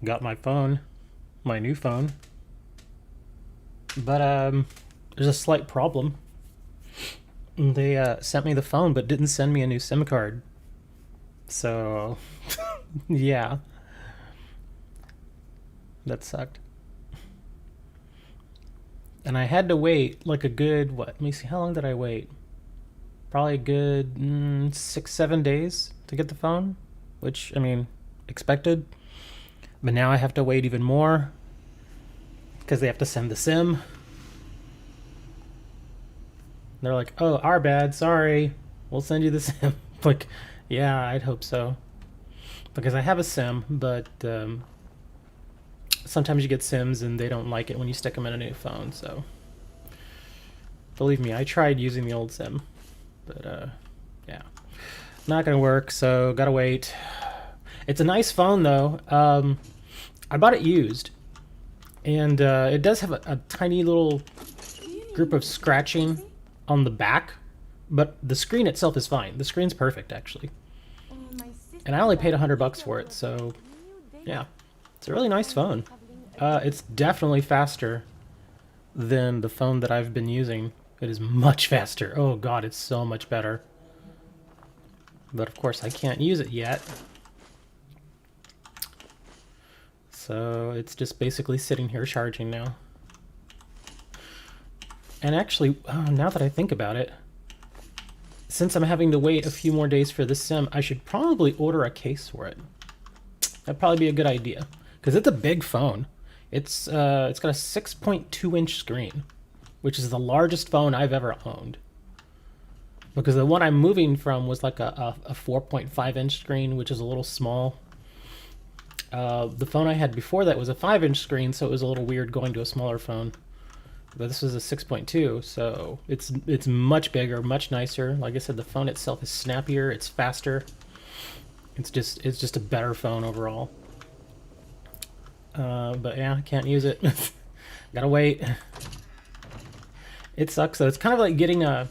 got my phone, my new phone. But there's a slight problem. They sent me the phone but didn't send me a new SIM card. So, yeah, that sucked. And I had to wait like a good, what? Let me see, how long did I wait? Probably a good 6, 7 days to get the phone, which, I mean, expected. But now I have to wait even more because they have to send the SIM. They're like, oh, our bad, sorry. We'll send you the SIM. Like, yeah, I'd hope so. Because I have a SIM, but sometimes you get SIMs and they don't like it when you stick them in a new phone, so. Believe me, I tried using the old SIM, but yeah. Not gonna work, so gotta wait. It's a nice phone though. I bought it used, and it does have a tiny little group of scratching on the back, but the screen itself is fine. The screen's perfect actually, and I only paid $100 for it, so yeah, it's a really nice phone. It's definitely faster than the phone that I've been using. It is much faster. Oh god, it's so much better. But of course I can't use it yet. So it's just basically sitting here charging now. And actually, now that I think about it, since I'm having to wait a few more days for this SIM, I should probably order a case for it. That'd probably be a good idea. Because it's a big phone. It's got a 6.2-inch screen, which is the largest phone I've ever owned. Because the one I'm moving from was like a 4.5-inch screen, which is a little small. The phone I had before that was a 5-inch screen, so it was a little weird going to a smaller phone. But this is a 6.2, so it's much bigger, much nicer. Like I said, the phone itself is snappier, it's faster. It's just a better phone overall. But yeah, I can't use it. Gotta wait. It sucks though. It's kind of like getting a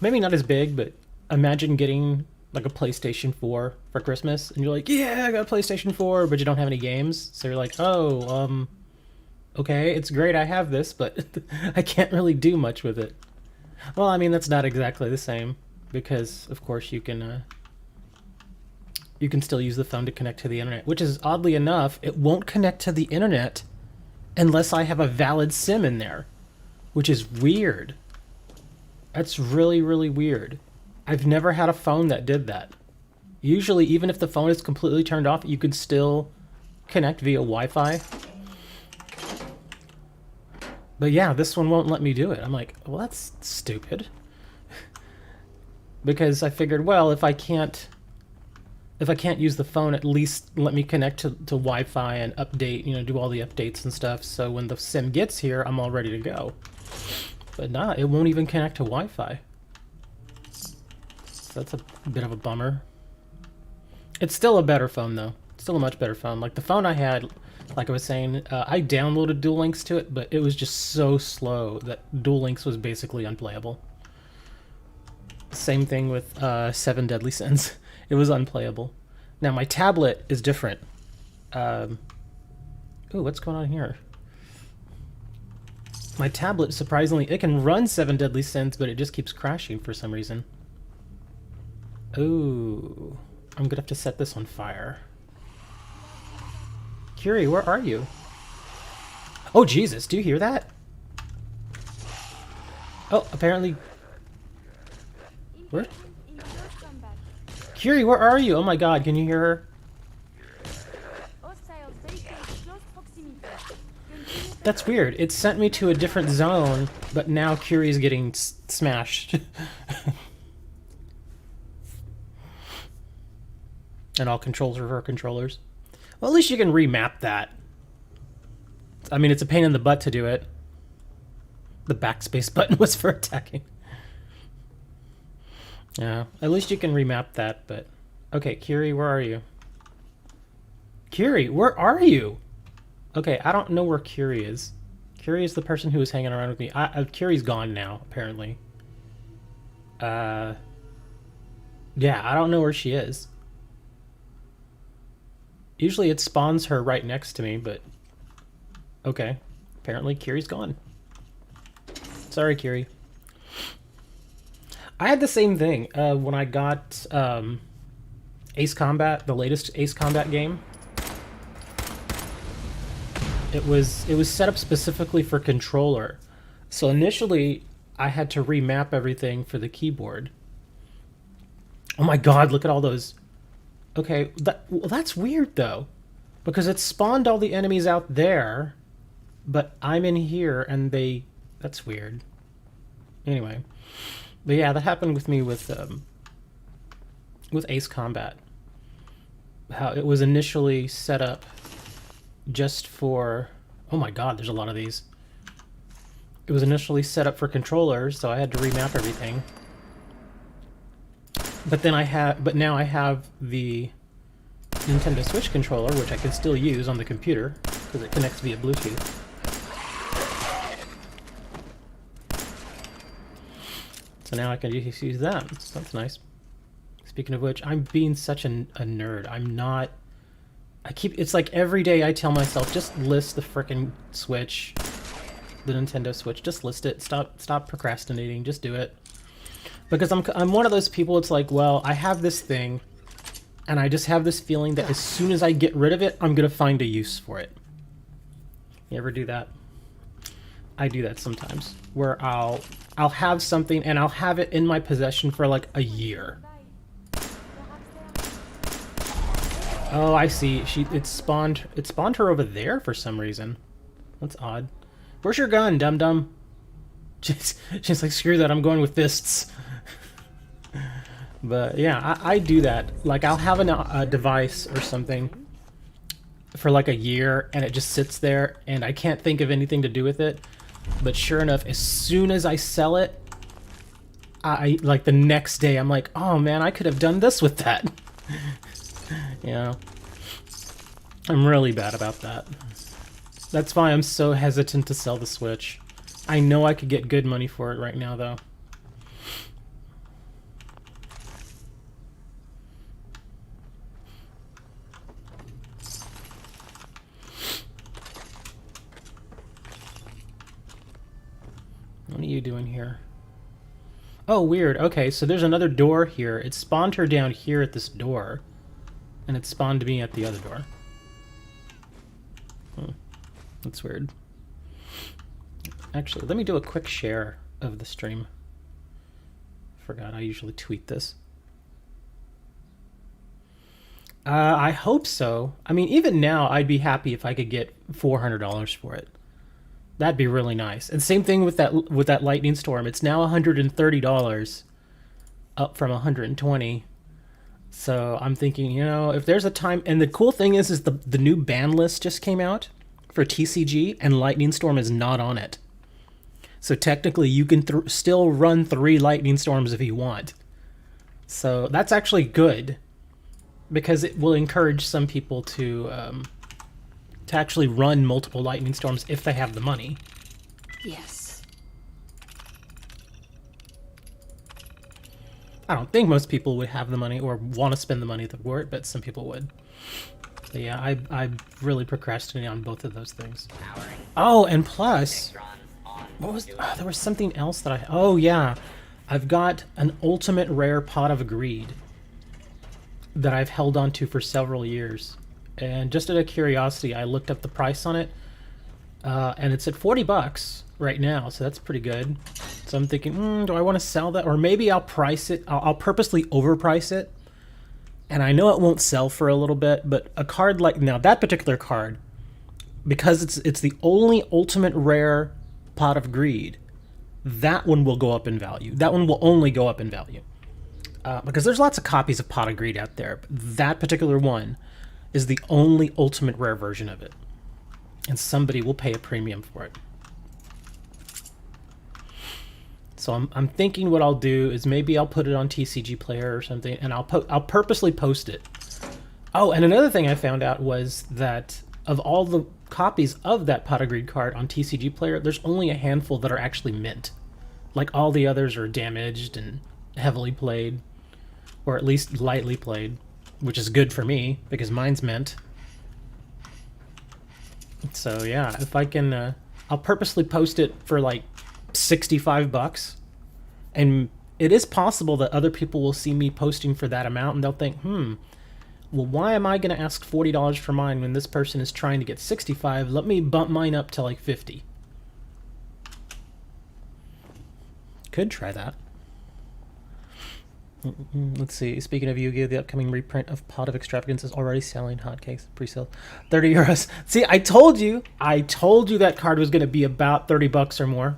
maybe not as big, but imagine getting like a PlayStation 4 for Christmas, and you're like, yeah, I got a PlayStation 4, but you don't have any games, so you're like, oh, okay, it's great I have this, but I can't really do much with it. Well, I mean, that's not exactly the same, because of course you can still use the phone to connect to the internet, which is oddly enough, it won't connect to the internet unless I have a valid SIM in there, which is weird. That's really, really weird. I've never had a phone that did that. Usually, even if the phone is completely turned off, you could still connect via Wi-Fi. But yeah, this one won't let me do it. I'm like, well, that's stupid. Because I figured, well, if I can't use the phone, at least let me connect to Wi-Fi and update, do all the updates and stuff. So when the SIM gets here, I'm all ready to go. But nah, it won't even connect to Wi-Fi. So that's a bit of a bummer. It's still a better phone though. Still a much better phone. Like the phone I had, like I was saying, I downloaded Duel Links to it, but it was just so slow that Duel Links was basically unplayable. Same thing with 7 Deadly Sins. It was unplayable. Now my tablet is different. Ooh, what's going on here? My tablet, surprisingly, it can run 7 Deadly Sins, but it just keeps crashing for some reason. Ooh, I'm gonna have to set this on fire. Curie, where are you? Oh, Jesus, do you hear that? Oh, apparently... Where? Curie, where are you? Oh my god, can you hear her? That's weird. It sent me to a different zone, but now Curie's getting smashed. And all controls are her controllers. Well, at least you can remap that. I mean, it's a pain in the butt to do it. The backspace button was for attacking. Yeah, at least you can remap that, but... Okay, Curie, where are you? Curie, where are you? Okay, I don't know where Curie is. Curie is the person who was hanging around with me. Curie's gone now, apparently. Yeah, I don't know where she is. Usually it spawns her right next to me, but okay. Apparently Kiri's gone. Sorry, Kiri. I had the same thing when I got Ace Combat, the latest Ace Combat game. It was set up specifically for controller. So initially I had to remap everything for the keyboard. Oh my god, look at all those. Okay, well, that's weird though. Because it spawned all the enemies out there, but I'm in here and they... That's weird. Anyway. But yeah, that happened with me with Ace Combat. How it was initially set up just for... Oh my god, there's a lot of these. It was initially set up for controllers, so I had to remap everything. But now I have the Nintendo Switch controller, which I can still use on the computer because it connects via Bluetooth. So now I can just use that. So that's nice. Speaking of which, I'm being such a nerd. I'm not... It's like every day I tell myself, just list the frickin' Switch, the Nintendo Switch. Just list it. Stop procrastinating. Just do it. Because I'm one of those people, it's like, well, I have this thing, and I just have this feeling that as soon as I get rid of it, I'm going to find a use for it. You ever do that? I do that sometimes, where I'll have something, and I'll have it in my possession for like a year. Oh, I see. It spawned her over there for some reason. That's odd. Where's your gun, dum-dum? She's like, screw that, I'm going with fists. But yeah, I do that. Like, I'll have a device or something for like a year, and it just sits there, and I can't think of anything to do with it. But sure enough, as soon as I sell it, like the next day, I'm like, oh man, I could have done this with that. You know, I'm really bad about that. That's why I'm so hesitant to sell the Switch. I know I could get good money for it right now, though. What are you doing here? Oh, weird. Okay, so there's another door here. It spawned her down here at this door. And it spawned me at the other door. That's weird. Actually, let me do a quick share of the stream. Forgot I usually tweet this. I hope so. I mean, even now, I'd be happy if I could get $400 for it. That'd be really nice. And same thing with that lightning storm. It's now $130, up from $120. So I'm thinking, you know, if there's a time, and the cool thing is the new ban list just came out for TCG, and Lightning Storm is not on it. So technically, you can still run 3 Lightning Storms if you want. So that's actually good, because it will encourage some people to actually run multiple Lightning Storms if they have the money. Yes. I don't think most people would have the money or want to spend the money for it, but some people would. So yeah, I really procrastinate on both of those things. Oh, and plus, what was there was something else that oh yeah, I've got an ultimate rare Pot of Greed that I've held on to for several years. And just out of curiosity, I looked up the price on it, and it's at $40 right now, so that's pretty good. So I'm thinking, do I want to sell that? Or maybe I'll price it. I'll purposely overprice it. And I know it won't sell for a little bit, but a card like... Now, that particular card, because it's the only ultimate rare Pot of Greed, that one will go up in value. That one will only go up in value. Because there's lots of copies of Pot of Greed out there. But that particular one is the only ultimate rare version of it. And somebody will pay a premium for it. So I'm thinking what I'll do is maybe I'll put it on TCG Player or something, and I'll purposely post it. Oh, and another thing I found out was that of all the copies of that Pot of Greed card on TCG Player, there's only a handful that are actually mint. Like, all the others are damaged and heavily played, or at least lightly played, which is good for me because mine's mint. So yeah, if I can, I'll purposely post it for like $65, and it is possible that other people will see me posting for that amount and they'll think, well, why am I going to ask $40 for mine when this person is trying to get 65? Let me bump mine up to like 50. Could try that. Let's see. Speaking of Yu-Gi-Oh, the upcoming reprint of Pot of Extravagance is already selling hotcakes. Pre-sale, €30. See, I told you that card was going to be about $30 or more.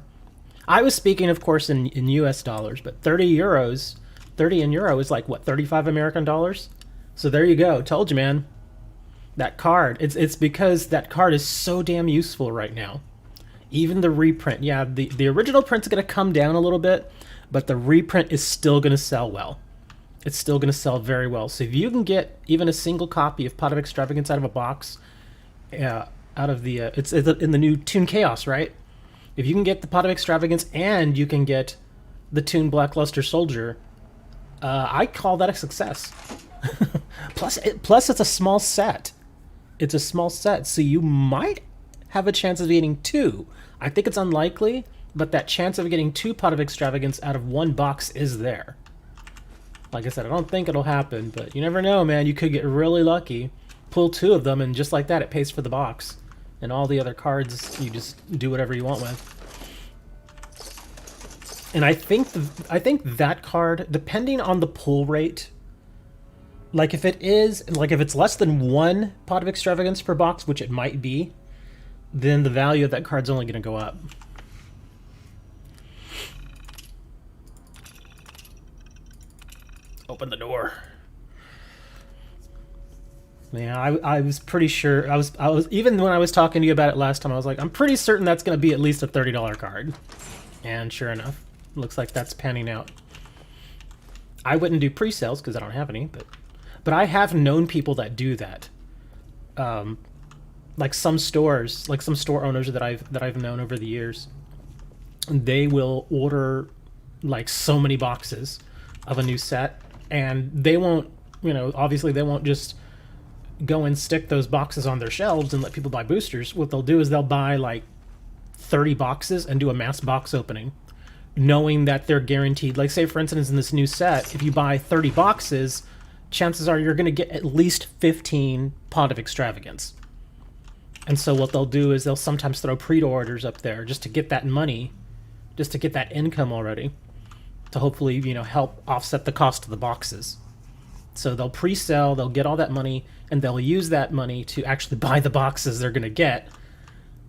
I was speaking, of course, in US dollars, but €30, 30 in euro is like what, 35 American dollars? So there you go. Told you, man. That card. It's because that card is so damn useful right now. Even the reprint, yeah, the original print's going to come down a little bit, but the reprint is still going to sell well. It's still going to sell very well. So if you can get even a single copy of Pot of Extravagance out of a box, out of the it's in the new Toon Chaos, right? If you can get the Pot of Extravagance and you can get the Toon Blackluster Soldier, I call that a success. Plus it's a small set. It's a small set, so you might have a chance of getting two. I think it's unlikely, but that chance of getting two Pot of Extravagance out of one box is there. Like I said, I don't think it'll happen, but you never know, man. You could get really lucky, pull two of them, and just like that, it pays for the box. And all the other cards, you just do whatever you want with. And I think that card, depending on the pull rate, like if it's less than one Pot of Extravagance per box, which it might be, then the value of that card's only going to go up. Open the door. Yeah, I was pretty sure. I was even when I was talking to you about it last time, I was like, I'm pretty certain that's going to be at least a $30 card. And sure enough, looks like that's panning out. I wouldn't do pre-sales because I don't have any, but I have known people that do that. Like some stores, like some store owners that I've known over the years, they will order like so many boxes of a new set, and they won't, obviously they won't just go and stick those boxes on their shelves and let people buy boosters. What they'll do is they'll buy like 30 boxes and do a mass box opening, knowing that they're guaranteed. Like say for instance in this new set, if you buy 30 boxes, chances are you're going to get at least 15 Pot of Extravagance. And so what they'll do is they'll sometimes throw pre-orders up there just to get that money, just to get that income already, to hopefully, help offset the cost of the boxes. So they'll pre-sell, they'll get all that money, and they'll use that money to actually buy the boxes they're going to get.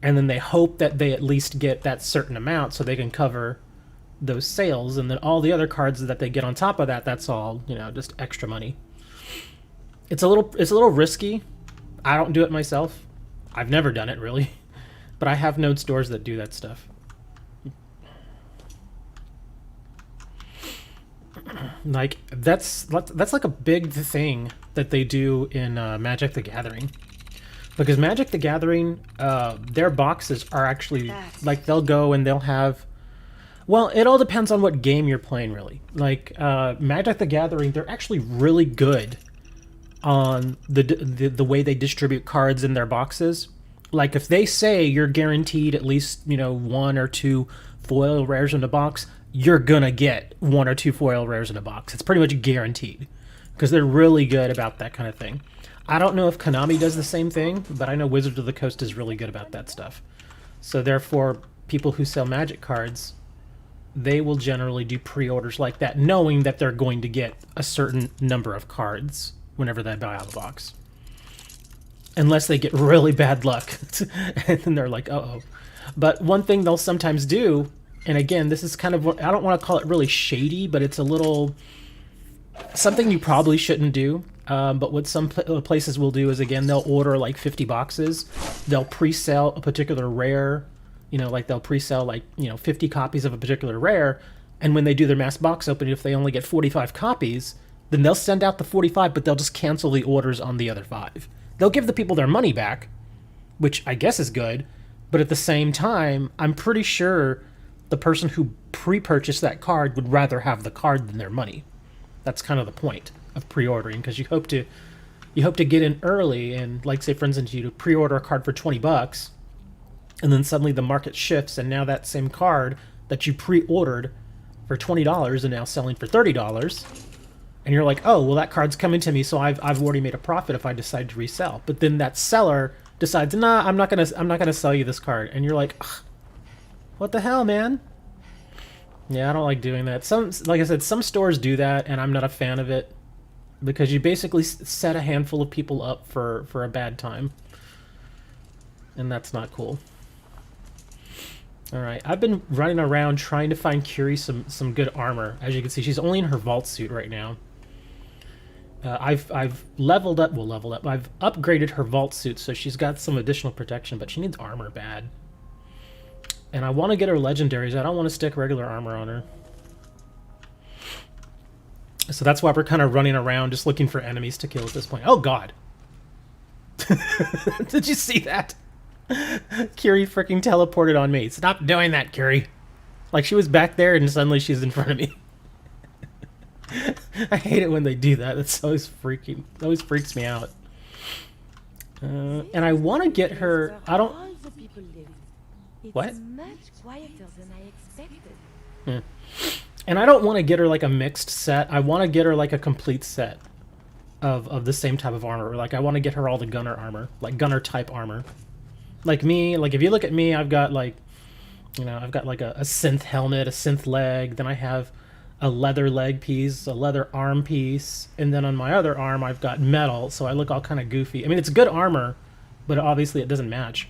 And then they hope that they at least get that certain amount so they can cover those sales. And then all the other cards that they get on top of that, that's all, just extra money. It's a little risky. I don't do it myself. I've never done it really, but I have known stores that do that stuff. Like that's like a big thing that they do in Magic the Gathering, because Magic the Gathering, their boxes are actually like they'll go and they'll have. Well, it all depends on what game you're playing, really. Like Magic the Gathering, they're actually really good on the way they distribute cards in their boxes. Like if they say you're guaranteed at least one or two foil rares in a box, you're gonna get one or two foil rares in a box. It's pretty much guaranteed, because they're really good about that kind of thing. I don't know if Konami does the same thing, but I know Wizards of the Coast is really good about that stuff. So therefore, people who sell Magic cards, they will generally do pre-orders like that, knowing that they're going to get a certain number of cards whenever they buy out the box. Unless they get really bad luck, and then they're like, uh-oh. But one thing they'll sometimes do, and again, this is kind of what, I don't want to call it really shady, but it's a little, something you probably shouldn't do. But what some places will do is, again, they'll order like 50 boxes. They'll pre-sell a particular rare, like they'll pre-sell like, 50 copies of a particular rare. And when they do their mass box opening, if they only get 45 copies, then they'll send out the 45, but they'll just cancel the orders on the other 5. They'll give the people their money back, which I guess is good. But at the same time, I'm pretty sure the person who pre-purchased that card would rather have the card than their money. That's kind of the point of pre-ordering, because you hope to you hope to get in early and, like, say, for instance, you pre-order a card for $20, and then suddenly the market shifts, and now that same card that you pre-ordered for $20 is now selling for $30, and you're like, oh, well, that card's coming to me, so I've already made a profit if I decide to resell. But then that seller decides, nah, I'm not gonna sell you this card, and you're like, ugh, what the hell, man? Yeah, I don't like doing that. Like I said, some stores do that, and I'm not a fan of it, because you basically set a handful of people up for a bad time, and that's not cool. All right, I've been running around trying to find Curie some good armor. As you can see, she's only in her vault suit right now. I've leveled up. I've upgraded her vault suit, so she's got some additional protection, but she needs armor bad. And I want to get her legendaries. I don't want to stick regular armor on her. So that's why we're kind of running around just looking for enemies to kill at this point. Oh, God. Did you see that? Curie freaking teleported on me. Stop doing that, Curie. Like, she was back there and suddenly she's in front of me. I hate it when they do that. It always freaks me out. And I want to get her... I don't... What? It's much quieter than I expected. And I don't want to get her like a mixed set. I want to get her like a complete set of the same type of armor. Like, I want to get her all the gunner armor, like gunner type armor. Like me, like if you look at me, I've got like, you know, I've got like a synth helmet, a synth leg, then I have a leather leg piece, a leather arm piece, and then on my other arm I've got metal, so I look all kind of goofy. I mean, it's good armor, but obviously it doesn't match.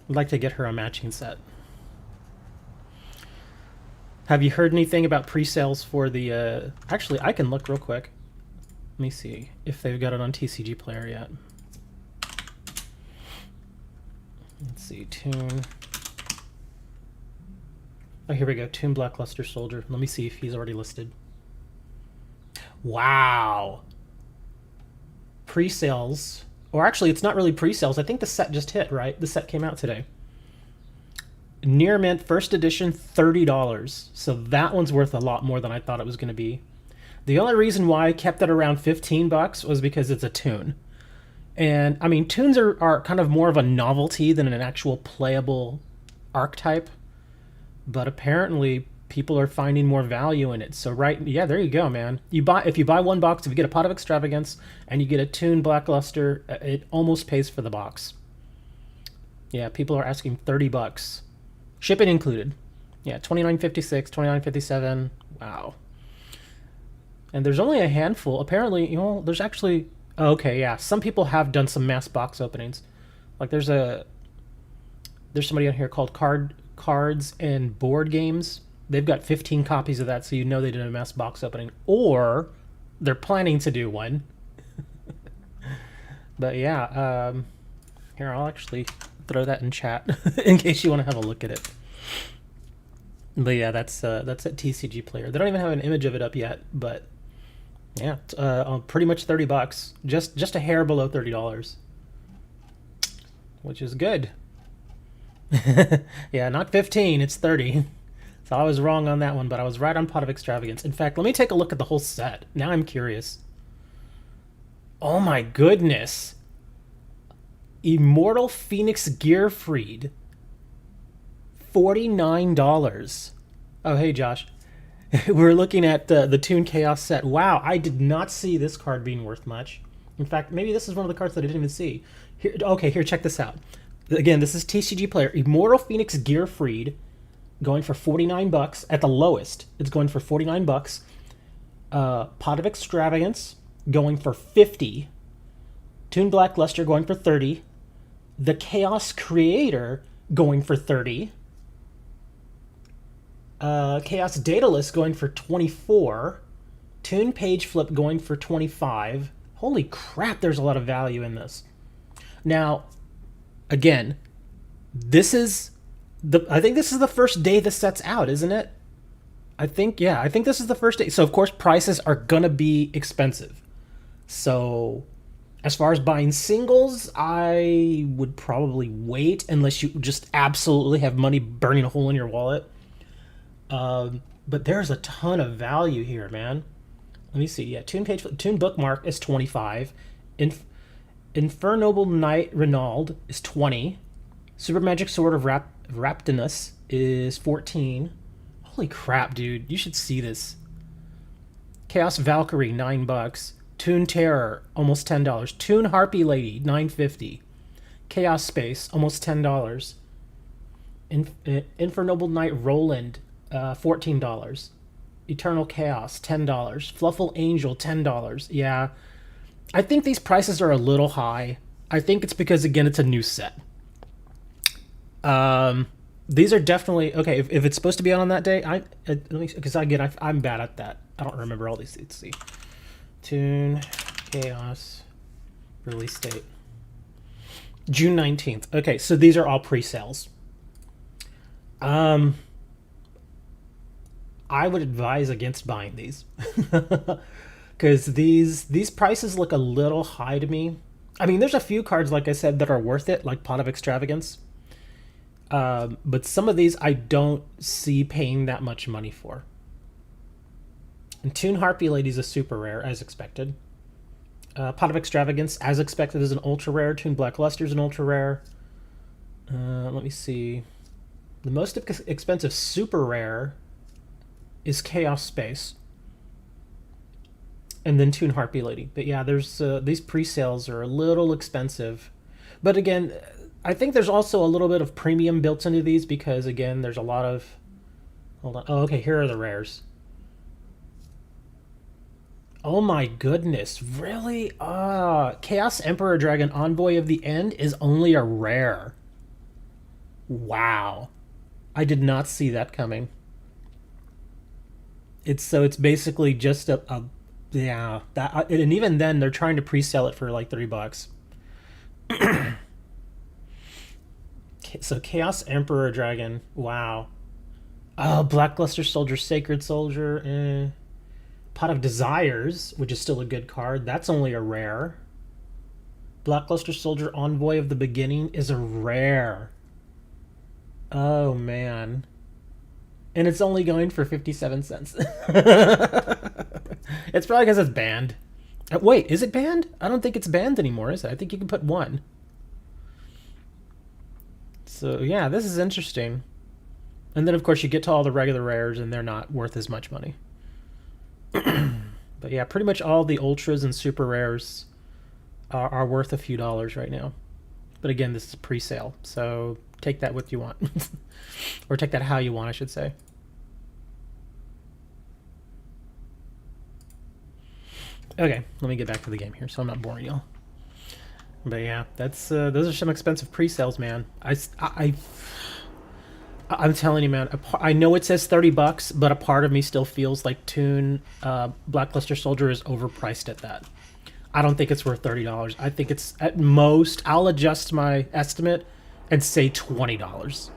I'd like to get her a matching set. Have you heard anything about pre-sales for the... Actually, I can look real quick. Let me see if they've got it on TCG Player yet. Let's see, Toon... Oh, here we go. Toon Blackluster Soldier. Let me see if he's already listed. Wow! Pre-sales... Or actually, it's not really pre-sales. I think the set just hit, right? The set came out today. Near Mint, first edition, $30. So that one's worth a lot more than I thought it was going to be. The only reason why I kept it around $15 was because it's a Toon. And, I mean, Toons are kind of more of a novelty than an actual playable archetype. But apparently, people are finding more value in it. So yeah, there you go, man. If you buy one box, if you get a Pot of Extravagance and you get a Toon Blackluster, it almost pays for the box. Yeah, people are asking $30, shipping included. Yeah, $29.56, $29.57. Wow. And there's only a handful. Apparently, you know, there's actually... Oh, okay, yeah. Some people have done some mass box openings. Like there's somebody on here called Cards and Board Games. They've got 15 copies of that, so you know they did a mass box opening. Or they're planning to do one. But yeah, here, I'll actually throw that in chat in case you want to have a look at it. But yeah, that's at TCG Player. They don't even have an image of it up yet, but yeah, pretty much $30. Just a hair below $30. Which is good. Yeah, not 15, it's 30. So I was wrong on that one, but I was right on Pot of Extravagance. In fact, let me take a look at the whole set. Now I'm curious. Oh my goodness. Immortal Phoenix Gearfried. $49. Oh, hey, Josh. We're looking at the Toon Chaos set. Wow, I did not see this card being worth much. In fact, maybe this is one of the cards that I didn't even see. Here, check this out. Again, this is TCG Player. Immortal Phoenix Gearfried. Going for $49 at the lowest. It's going for $49. Pot of Extravagance going for $50. Toon Blackluster going for $30. The Chaos Creator going for $30. Chaos Daedalus going for $24. Toon Page Flip going for $25. Holy crap, there's a lot of value in this. Now, again, this is... I think this is the first day the set's out, isn't it? I think this is the first day. So, of course, prices are going to be expensive. So, as far as buying singles, I would probably wait unless you just absolutely have money burning a hole in your wallet. But there's a ton of value here, man. Let me see. Yeah, Toon Bookmark is 25. Infernoble Knight Renauld is 20. Super Magic Sword of Raptinus is 14. Holy crap, dude. You should see this. Chaos Valkyrie, $9. Toon Terror, almost $10. Toon Harpy Lady, $9.50. Chaos Space, almost $10. Infernoble Knight Roland, $14. Eternal Chaos, $10. Fluffle Angel, $10. Yeah. I think these prices are a little high. I think it's because, again, it's a new set. These are definitely... Okay, if it's supposed to be out on that day, because again, I'm bad at that. I don't remember all these. Let's see. Toon, Chaos, release date. June 19th. Okay, so these are all pre-sales. I would advise against buying these. Because these prices look a little high to me. I mean, there's a few cards, like I said, that are worth it, like Pot of Extravagance. But some of these I don't see paying that much money for. And Toon Harpy Lady is a super rare, as expected. Pot of Extravagance, as expected, is an ultra rare. Toon Black Luster is an ultra rare. Let me see. The most expensive super rare is Chaos Space. And then Toon Harpy Lady. But yeah, there's these pre-sales are a little expensive. But again, I think there's also a little bit of premium built into these because, again, there's a lot of... Hold on. Oh, okay, here are the rares. Oh my goodness, really? Chaos Emperor Dragon Envoy of the End is only a rare. Wow. I did not see that coming. It's basically just yeah, that, and even then they're trying to pre-sell it for like $3. So Chaos Emperor Dragon, wow. Oh, Blackluster Soldier, Sacred Soldier, Pot of Desires, which is still a good card. That's only a rare. Blackluster Soldier, Envoy of the Beginning is a rare. Oh, man. And it's only going for 57 cents. It's probably because it's banned. Wait, is it banned? I don't think it's banned anymore, is it? I think you can put one. So, yeah, this is interesting. And then, of course, you get to all the regular rares, and they're not worth as much money. But, yeah, pretty much all the ultras and super rares are worth a few dollars right now. But, again, this is pre-sale, so take that what you want. Or take that how you want, I should say. Okay, let me get back to the game here so I'm not boring y'all. But yeah, that's those are some expensive pre-sales, man. I'm telling you, man. I know it says $30, but a part of me still feels like Toon Blackluster Soldier is overpriced at that. I don't think it's worth $30. I think it's at most. I'll adjust my estimate and say $20.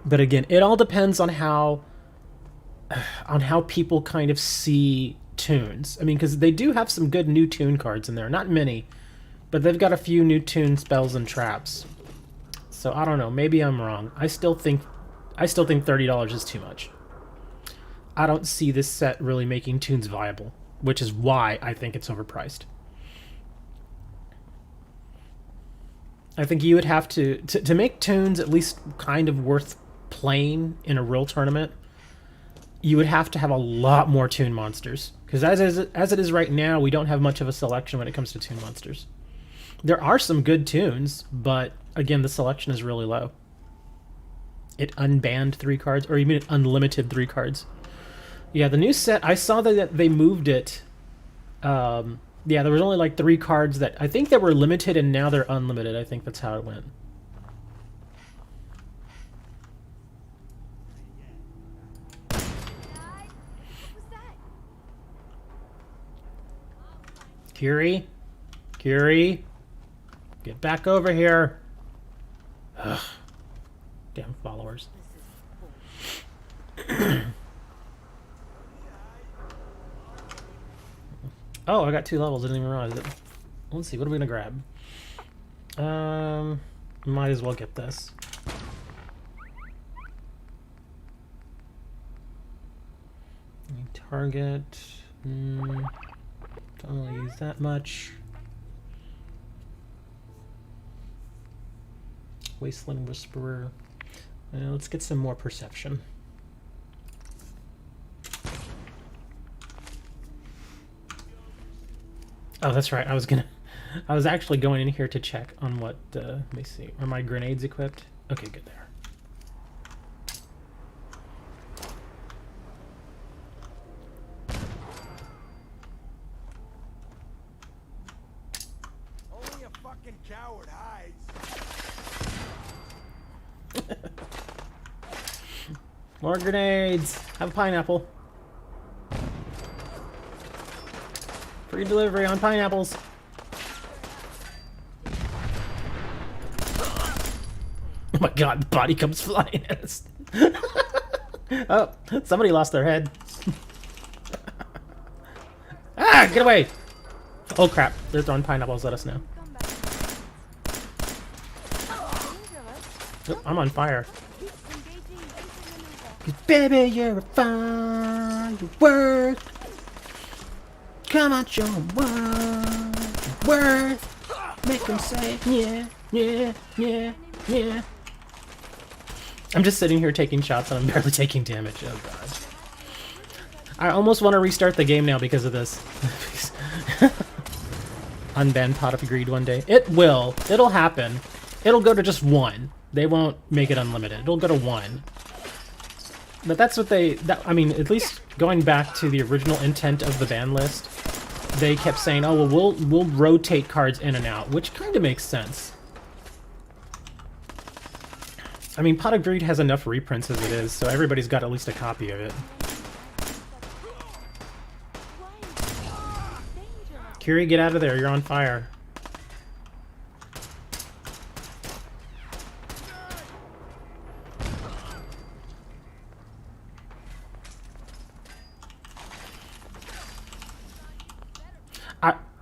But again, it all depends on how people kind of see Toons. I mean, because they do have some good new Toon cards in there. Not many, but they've got a few new Toon spells and traps. So I don't know. Maybe I'm wrong. I still think $30 is too much. I don't see this set really making Toons viable, which is why I think it's overpriced. I think you would have to make Toons at least kind of worth playing in a real tournament. You would have to have a lot more Toon monsters. Because as it is right now, we don't have much of a selection when it comes to Toon monsters. There are some good Toons, but again, the selection is really low. It unbanned 3 cards, or you mean it unlimited 3 cards. Yeah, the new set, I saw that they moved it. Yeah, there was only like 3 cards that I think that were limited, and now they're unlimited. I think that's how it went. Curie, get back over here. Ugh. Damn followers. Oh, I got 2 levels. I didn't even realize it. Let's see. What are we gonna grab? Might as well get this. Target. Don't really use that much. Wasteland Whisperer. Let's get some more perception. Oh, that's right. I was actually going in here to check on what, let me see. Are my grenades equipped? Okay, good there. Only a fucking coward hides. More grenades! Have a pineapple. Free delivery on pineapples. Oh my god, the body comes flying at us. Oh, somebody lost their head. Ah, get away! Oh crap, they're throwing pineapples at us now. Oh, I'm on fire. Baby, you're a firework. Come on, show 'em what you're worth. Make them say, yeah, yeah, yeah, yeah. I'm just sitting here taking shots and I'm barely taking damage. Oh god. I almost want to restart the game now because of this. Unban Pot of Greed one day. It will. It'll happen. It'll go to just 1. They won't make it unlimited. It'll go to 1. But that's what I mean, at least going back to the original intent of the ban list, they kept saying, oh, well, we'll rotate cards in and out, which kind of makes sense. I mean, Pot of Greed has enough reprints as it is, so everybody's got at least a copy of it. Curie, get out of there. You're on fire.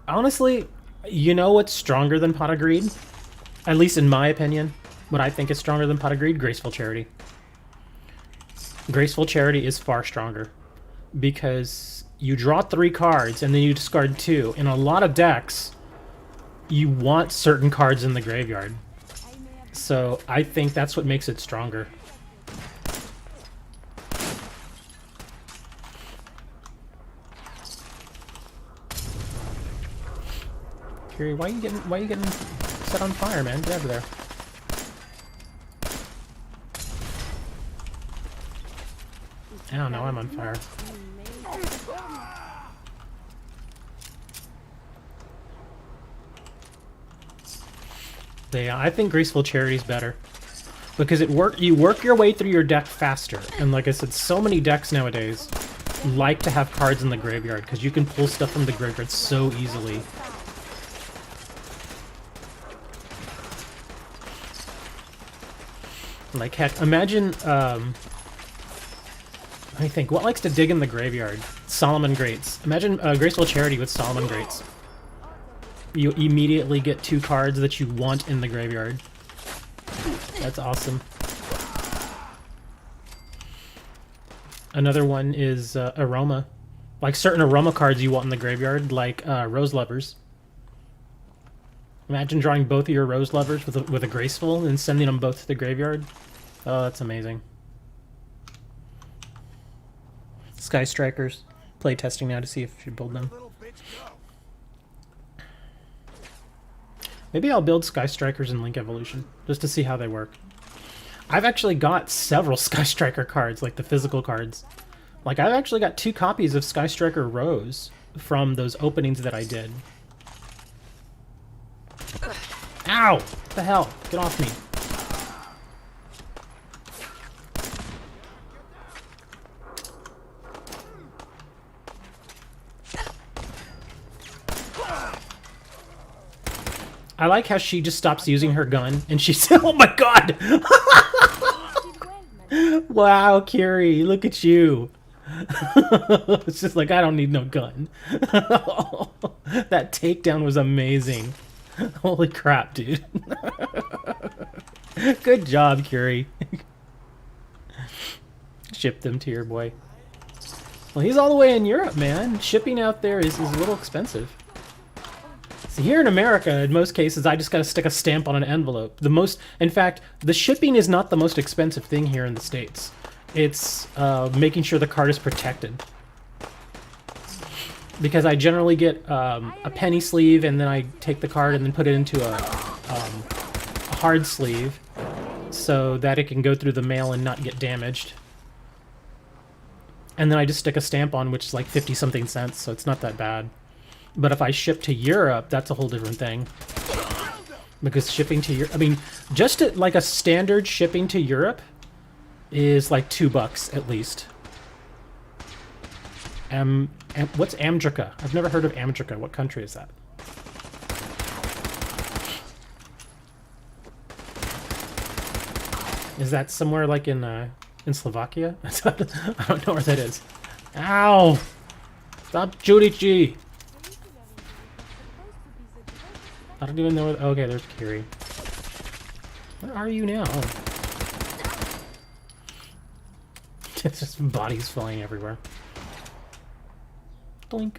Honestly, you know what's stronger than Pot of Greed? At least in my opinion. What I think is stronger than Pot of Greed? Graceful Charity. Graceful Charity is far stronger. Because you draw 3 cards and then you discard 2. In a lot of decks, you want certain cards in the graveyard. So I think that's what makes it stronger. Curie, why are you getting set on fire, man? Get over there. I don't know, I'm on fire. Yeah, I think Graceful Charity is better. Because you work your way through your deck faster. And like I said, so many decks nowadays like to have cards in the graveyard, because you can pull stuff from the graveyard so easily. Like, heck, imagine, let me think, what likes to dig in the graveyard? Solomon Greats. Imagine Graceful Charity with Solomon Greats. You immediately get 2 cards that you want in the graveyard. That's awesome. Another one is Aroma. Like certain Aroma cards you want in the graveyard, like Rose Lovers. Imagine drawing both of your Rose Lovers with a Graceful and sending them both to the graveyard. Oh, that's amazing. Sky Strikers. Play testing now to see if you should build them. Maybe I'll build Sky Strikers in Link Evolution, just to see how they work. I've actually got several Sky Striker cards, like the physical cards. Like, I've actually got 2 copies of Sky Striker Rose from those openings that I did. Ow! What the hell? Get off me. I like how she just stops using her gun and she's... Oh my god! Wow, Curie, look at you. It's just like, I don't need no gun. That takedown was amazing. Holy crap, dude. Good job, Curie. Ship them to your boy. Well, he's all the way in Europe, man. Shipping out there is a little expensive. See, here in America, in most cases, I just gotta stick a stamp on an envelope. In fact, the shipping is not the most expensive thing here in the States. It's making sure the card is protected. Because I generally get a penny sleeve, and then I take the card and then put it into a hard sleeve so that it can go through the mail and not get damaged. And then I just stick a stamp on, which is like 50-something cents, so it's not that bad. But if I ship to Europe, that's a whole different thing. Because shipping to Europe... I mean, just like a standard shipping to Europe is like $2 at least. What's Amdrica? I've never heard of Amdrica. What country is that? Is that somewhere like in Slovakia? I don't know where that is. Ow! Stop shooting G! I don't even know where... Okay, there's Kiri. Where are you now? It's just bodies flying everywhere. Doink.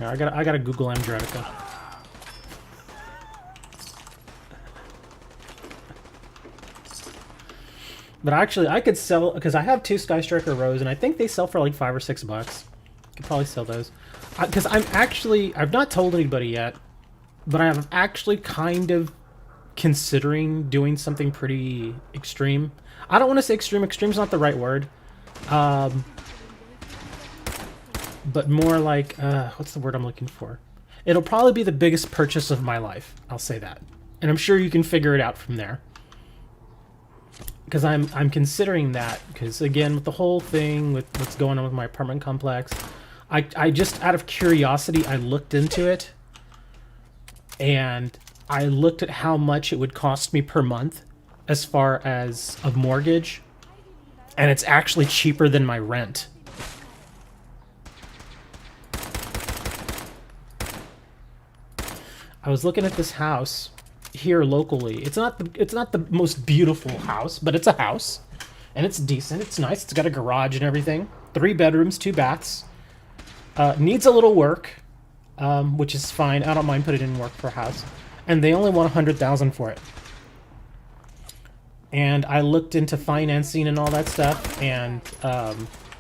Yeah, I gotta Google Amdrica. But actually, I could sell, because I have 2 Sky Striker Rows, and I think they sell for like $5 or $6. Could probably sell those. Because I've not told anybody yet, but I'm actually kind of considering doing something pretty extreme. I don't want to say extreme. Extreme's not the right word. But more like, what's the word I'm looking for? It'll probably be the biggest purchase of my life. I'll say that. And I'm sure you can figure it out from there. Because I'm considering that. Because again, with the whole thing, with what's going on with my apartment complex, I just, out of curiosity, I looked into it. And I looked at how much it would cost me per month as far as a mortgage. And it's actually cheaper than my rent. I was looking at this house here locally. It's not the most beautiful house, but it's a house, and it's decent. It's nice. It's got a garage and everything. 3 bedrooms, 2 baths. Needs a little work, which is fine. I don't mind putting in work for a house. And they only want $100,000 for it. And I looked into financing and all that stuff, and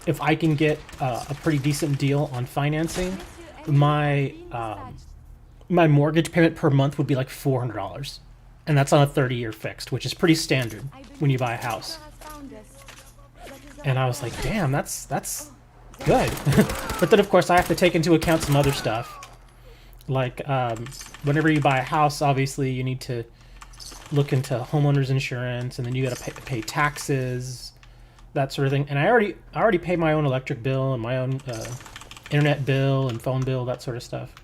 if I can get a pretty decent deal on financing, my mortgage payment per month would be like $400, and that's on a 30-year fixed, which is pretty standard when you buy a house. And I was like, damn, that's good. But then of course I have to take into account some other stuff, like whenever you buy a house, obviously you need to look into homeowners insurance, and then you got to pay taxes, that sort of thing. And I already pay my own electric bill and my own internet bill and phone bill, that sort of stuff.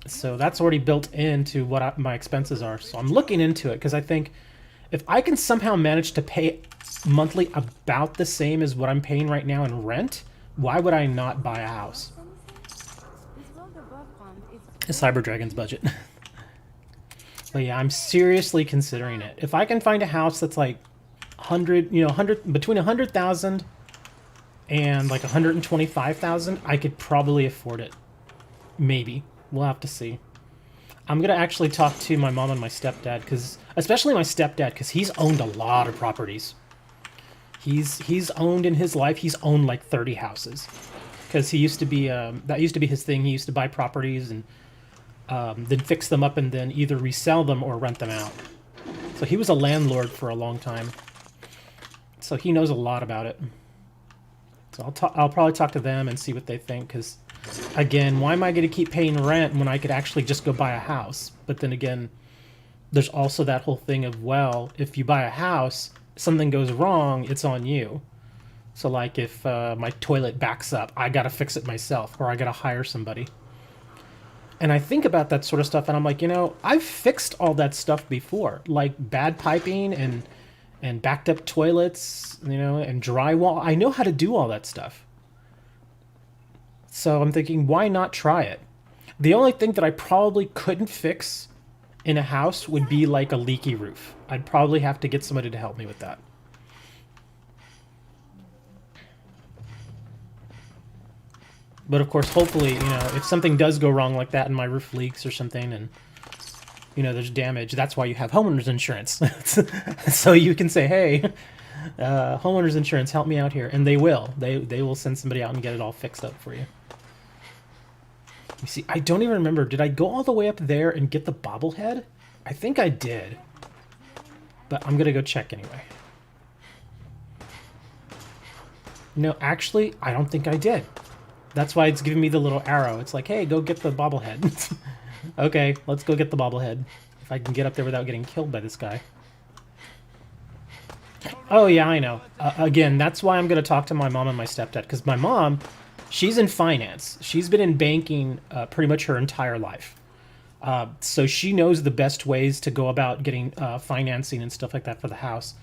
So that's already built into what my expenses are. So I'm looking into it because I think if I can somehow manage to pay monthly about the same as what I'm paying right now in rent, why would I not buy a house? A Cyber Dragon's budget. But yeah, I'm seriously considering it. If I can find a house that's like between 100,000 and like 125,000, I could probably afford it. Maybe. We'll have to see. I'm gonna actually talk to my mom and my stepdad, especially my stepdad, because he's owned a lot of properties. He's owned in his life. He's owned like 30 houses, because he used to be that used to be his thing. He used to buy properties and then fix them up and then either resell them or rent them out. So he was a landlord for a long time. So he knows a lot about it. So I'll probably talk to them and see what they think, because again, why am I going to keep paying rent when I could actually just go buy a house? But then again, there's also that whole thing of, well, if you buy a house, something goes wrong, it's on you. So like if my toilet backs up, I got to fix it myself, or I got to hire somebody. And I think about that sort of stuff, and I'm like, I've fixed all that stuff before, like bad piping and backed up toilets, and drywall. I know how to do all that stuff. So I'm thinking, why not try it? The only thing that I probably couldn't fix in a house would be like a leaky roof. I'd probably have to get somebody to help me with that. But of course, hopefully, if something does go wrong like that and my roof leaks or something and, there's damage, that's why you have homeowners insurance. So you can say, hey, homeowners insurance, help me out here. And they will. They will send somebody out and get it all fixed up for you. You see, I don't even remember. Did I go all the way up there and get the bobblehead? I think I did. But I'm going to go check anyway. No, actually, I don't think I did. That's why it's giving me the little arrow. It's like, hey, go get the bobblehead. Okay, let's go get the bobblehead. If I can get up there without getting killed by this guy. Oh, yeah, I know. Again, that's why I'm going to talk to my mom and my stepdad. Because my mom, she's in finance. She's been in banking pretty much her entire life. So she knows the best ways to go about getting financing and stuff like that for the house.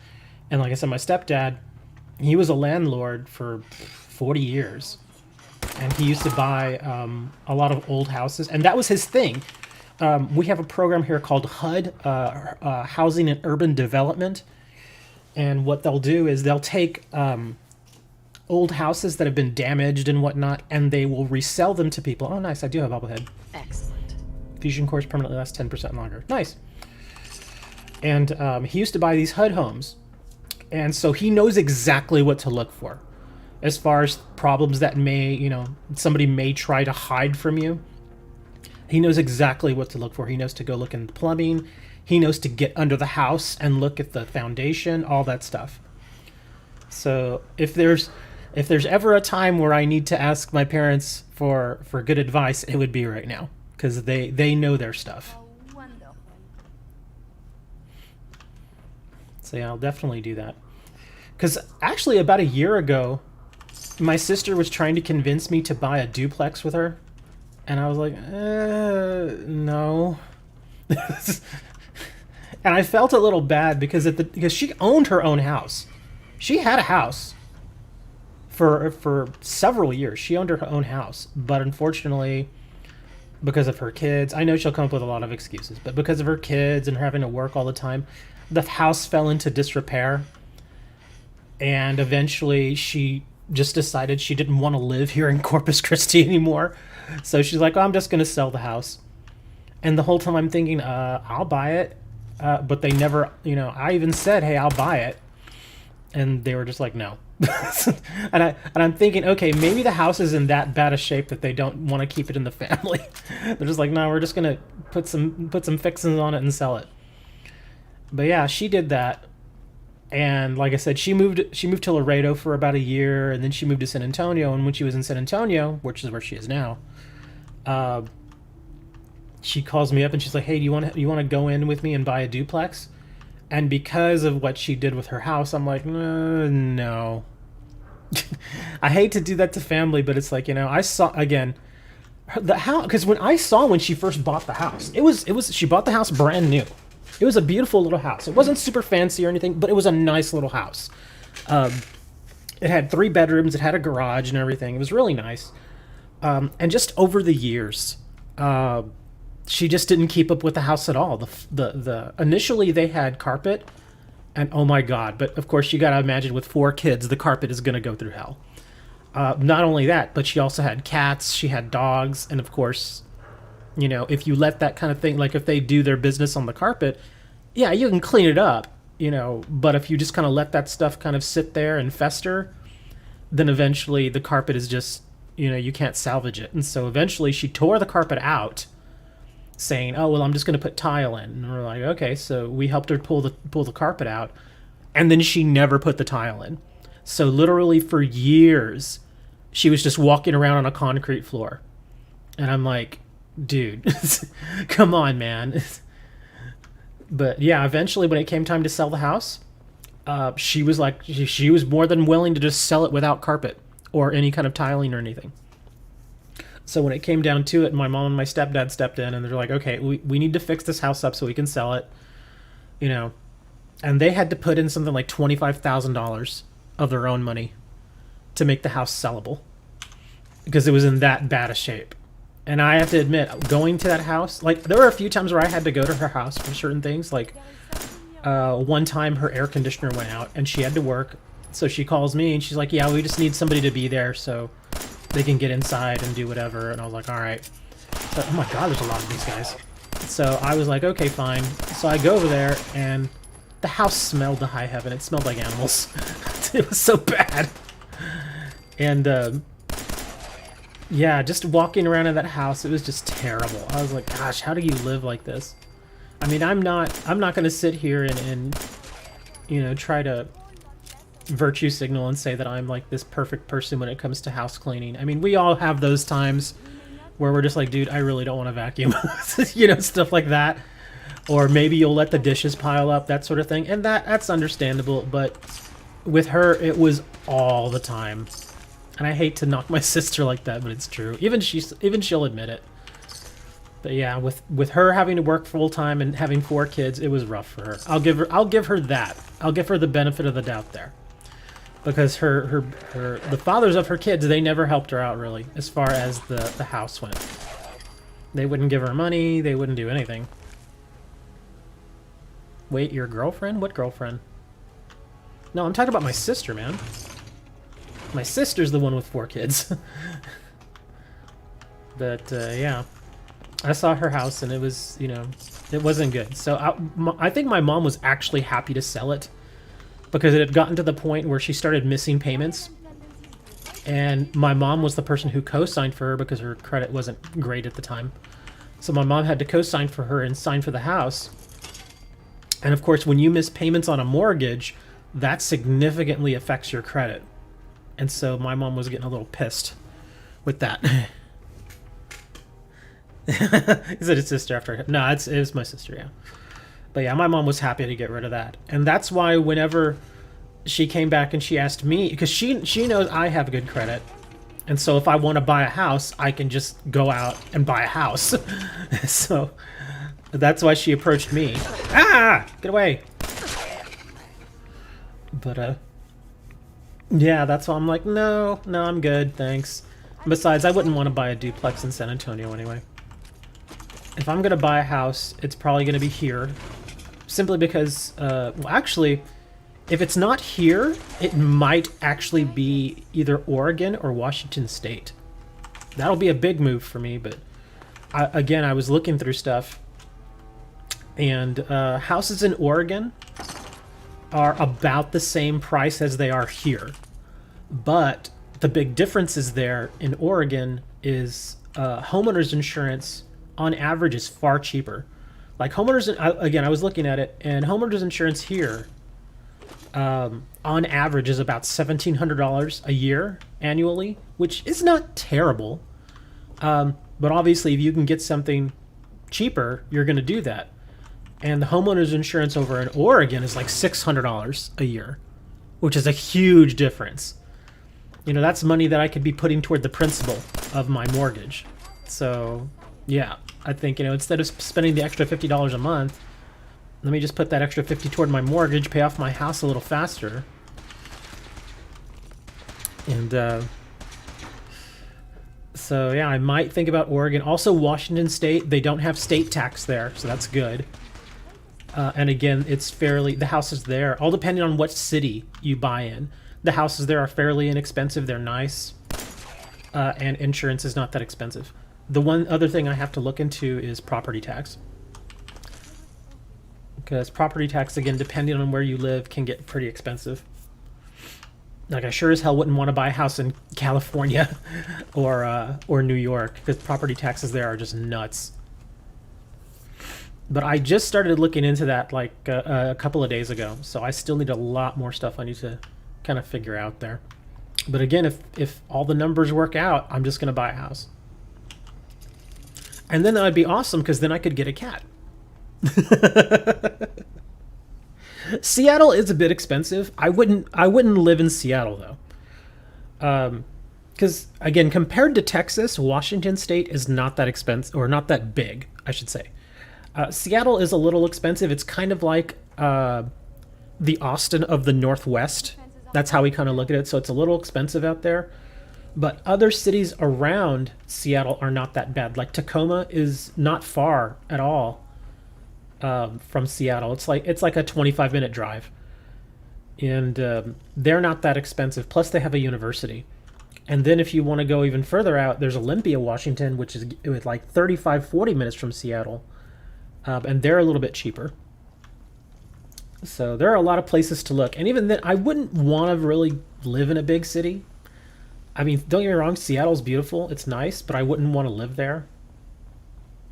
And like I said, my stepdad, he was a landlord for 40 years. And he used to buy a lot of old houses. And that was his thing. We have a program here called HUD, Housing and Urban Development. And what they'll do is they'll take old houses that have been damaged and whatnot, and they will resell them to people. Oh, nice. I do have a bobblehead. Excellent. Fusion cores permanently last 10% longer. Nice. And he used to buy these HUD homes. And so he knows exactly what to look for. As far as problems that may, somebody may try to hide from you. He knows exactly what to look for. He knows to go look in the plumbing. He knows to get under the house and look at the foundation, all that stuff. So if there's ever a time where I need to ask my parents for good advice, it would be right now. Because they know their stuff. Oh, wonderful. So yeah, I'll definitely do that. Because actually about a year ago, my sister was trying to convince me to buy a duplex with her. And I was like, no. And I felt a little bad because she owned her own house. She had a house for several years. She owned her own house. But unfortunately, because of her kids, I know she'll come up with a lot of excuses, but because of her kids and her having to work all the time, the house fell into disrepair. And eventually she just decided she didn't want to live here in Corpus Christi anymore. So she's like, oh, I'm just going to sell the house. And the whole time I'm thinking, I'll buy it. But they never, I even said, hey, I'll buy it. And they were just like, no. and I'm thinking, okay, maybe the house is in that bad a shape that they don't want to keep it in the family. They're just like, no, we're just going to put some fixings on it and sell it. But yeah, she did that. And like I said, she moved to Laredo for about a year, and then she moved to San Antonio. And when she was in San Antonio, which is where she is now, she calls me up and she's like, "Hey, do you want to go in with me and buy a duplex?" And because of what she did with her house, I'm like, no. I hate to do that to family, but it's like, I saw again the house because when she first bought the house, it was she bought the house brand new. It was a beautiful little house. It wasn't super fancy or anything, but it was a nice little house. It had 3 bedrooms. It had a garage and everything. It was really nice. And just over the years, she just didn't keep up with the house at all. The initially they had carpet, and oh my god! But of course, you got to imagine with 4 kids, the carpet is going to go through hell. Not only that, but she also had cats. She had dogs, and of course, if you let that kind of thing, like if they do their business on the carpet, yeah, you can clean it up, but if you just kind of let that stuff kind of sit there and fester, then eventually the carpet is just, you can't salvage it. And so eventually she tore the carpet out, saying, oh, well, I'm just going to put tile in. And we're like, okay, so we helped her pull the carpet out, and then she never put the tile in. So literally for years, she was just walking around on a concrete floor. And I'm like, dude, come on, man. But yeah, eventually when it came time to sell the house, she was like, she was more than willing to just sell it without carpet or any kind of tiling or anything. So when it came down to it, my mom and my stepdad stepped in and they're like, okay, we need to fix this house up so we can sell it, and they had to put in something like $25,000 of their own money to make the house sellable because it was in that bad a shape. And I have to admit, going to that house, like, there were a few times where I had to go to her house for certain things. Like, one time her air conditioner went out and she had to work. So she calls me and she's like, yeah, we just need somebody to be there so they can get inside and do whatever. And I was like, all right. So, oh my God, there's a lot of these guys. So I was like, okay, fine. So I go over there and the house smelled to high heaven. It smelled like animals. It was so bad. And, yeah, just walking around in that house, it was just terrible. I was like, gosh, how do you live like this? I mean, I'm not going to sit here and, you know, try to virtue signal and say that I'm like this perfect person when it comes to house cleaning. I mean, we all have those times where we're just like, dude, I really don't want to vacuum, you know, stuff like that. Or maybe you'll let the dishes pile up, that sort of thing. And that's understandable, but with her, it was all the time. And I hate to knock my sister like that, but it's true. Even she'll admit it. But yeah, with her having to work full time and having 4 kids, it was rough for her. I'll give her that. I'll give her the benefit of the doubt there. Because the fathers of her kids, they never helped her out really, as far as the house went. They wouldn't give her money, they wouldn't do anything. Wait, your girlfriend? What girlfriend? No, I'm talking about my sister, man. My sister's the one with 4 kids. But, yeah. I saw her house and it was, you know, it wasn't good. So I think my mom was actually happy to sell it because it had gotten to the point where she started missing payments. And my mom was the person who co-signed for her because her credit wasn't great at the time. So my mom had to co-sign for her and sign for the house. And of course, when you miss payments on a mortgage, that significantly affects your credit. And so my mom was getting a little pissed with that. Is it his sister after? No, it was my sister, yeah. But yeah, my mom was happy to get rid of that. And that's why whenever she came back and she asked me, because she knows I have good credit. And so if I want to buy a house, I can just go out and buy a house. So that's why she approached me. Ah! Get away! But, yeah, that's why I'm like, no, I'm good, thanks. Besides, I wouldn't want to buy a duplex in San Antonio anyway. If I'm going to buy a house, it's probably going to be here. Simply because, well, actually, if it's not here, it might actually be either Oregon or Washington State. That'll be a big move for me, but again, I was looking through stuff, and houses in Oregon are about the same price as they are here. But the big difference is there in Oregon is homeowners insurance on average is far cheaper. Like homeowners, again, I was looking at it, and homeowners insurance here on average is about $1,700 a year annually, which is not terrible. But obviously, if you can get something cheaper, you're going to do that. And the homeowners insurance over in Oregon is like $600 a year, which is a huge difference. You know, that's money that I could be putting toward the principal of my mortgage. So, yeah, I think, you know, instead of spending the extra $50 a month, let me just put that extra $50 toward my mortgage, pay off my house a little faster. And, so, yeah, I might think about Oregon. Also, Washington State, they don't have state tax there, so that's good. And again, it's fairly, the houses there, all depending on what city you buy in. The houses there are fairly inexpensive, they're nice, and insurance is not that expensive. The one other thing I have to look into is property tax. Because property tax, again, depending on where you live, can get pretty expensive. Like, I sure as hell wouldn't want to buy a house in California or New York, because property taxes there are just nuts. But I just started looking into that like a couple of days ago, so I still need a lot more stuff I need to kind of figure out there. But again, if all the numbers work out, I'm just going to buy a house. And then that would be awesome, because then I could get a cat. Seattle is a bit expensive. I wouldn't live in Seattle, though. Because, again, compared to Texas, Washington State is not that expensive, or not that big, I should say. Seattle is a little expensive. It's kind of like the Austin of the Northwest. That's how we kind of look at it. So it's a little expensive out there. But other cities around Seattle are not that bad. Like Tacoma is not far at all from Seattle. It's like a 25-minute drive, and they're not that expensive. Plus, they have a university. And then if you want to go even further out, there's Olympia, Washington, which is like 35, 40 minutes from Seattle, and they're a little bit cheaper. So there are a lot of places to look. And even then, I wouldn't want to really live in a big city. I mean, don't get me wrong, Seattle's beautiful. It's nice, but I wouldn't want to live there.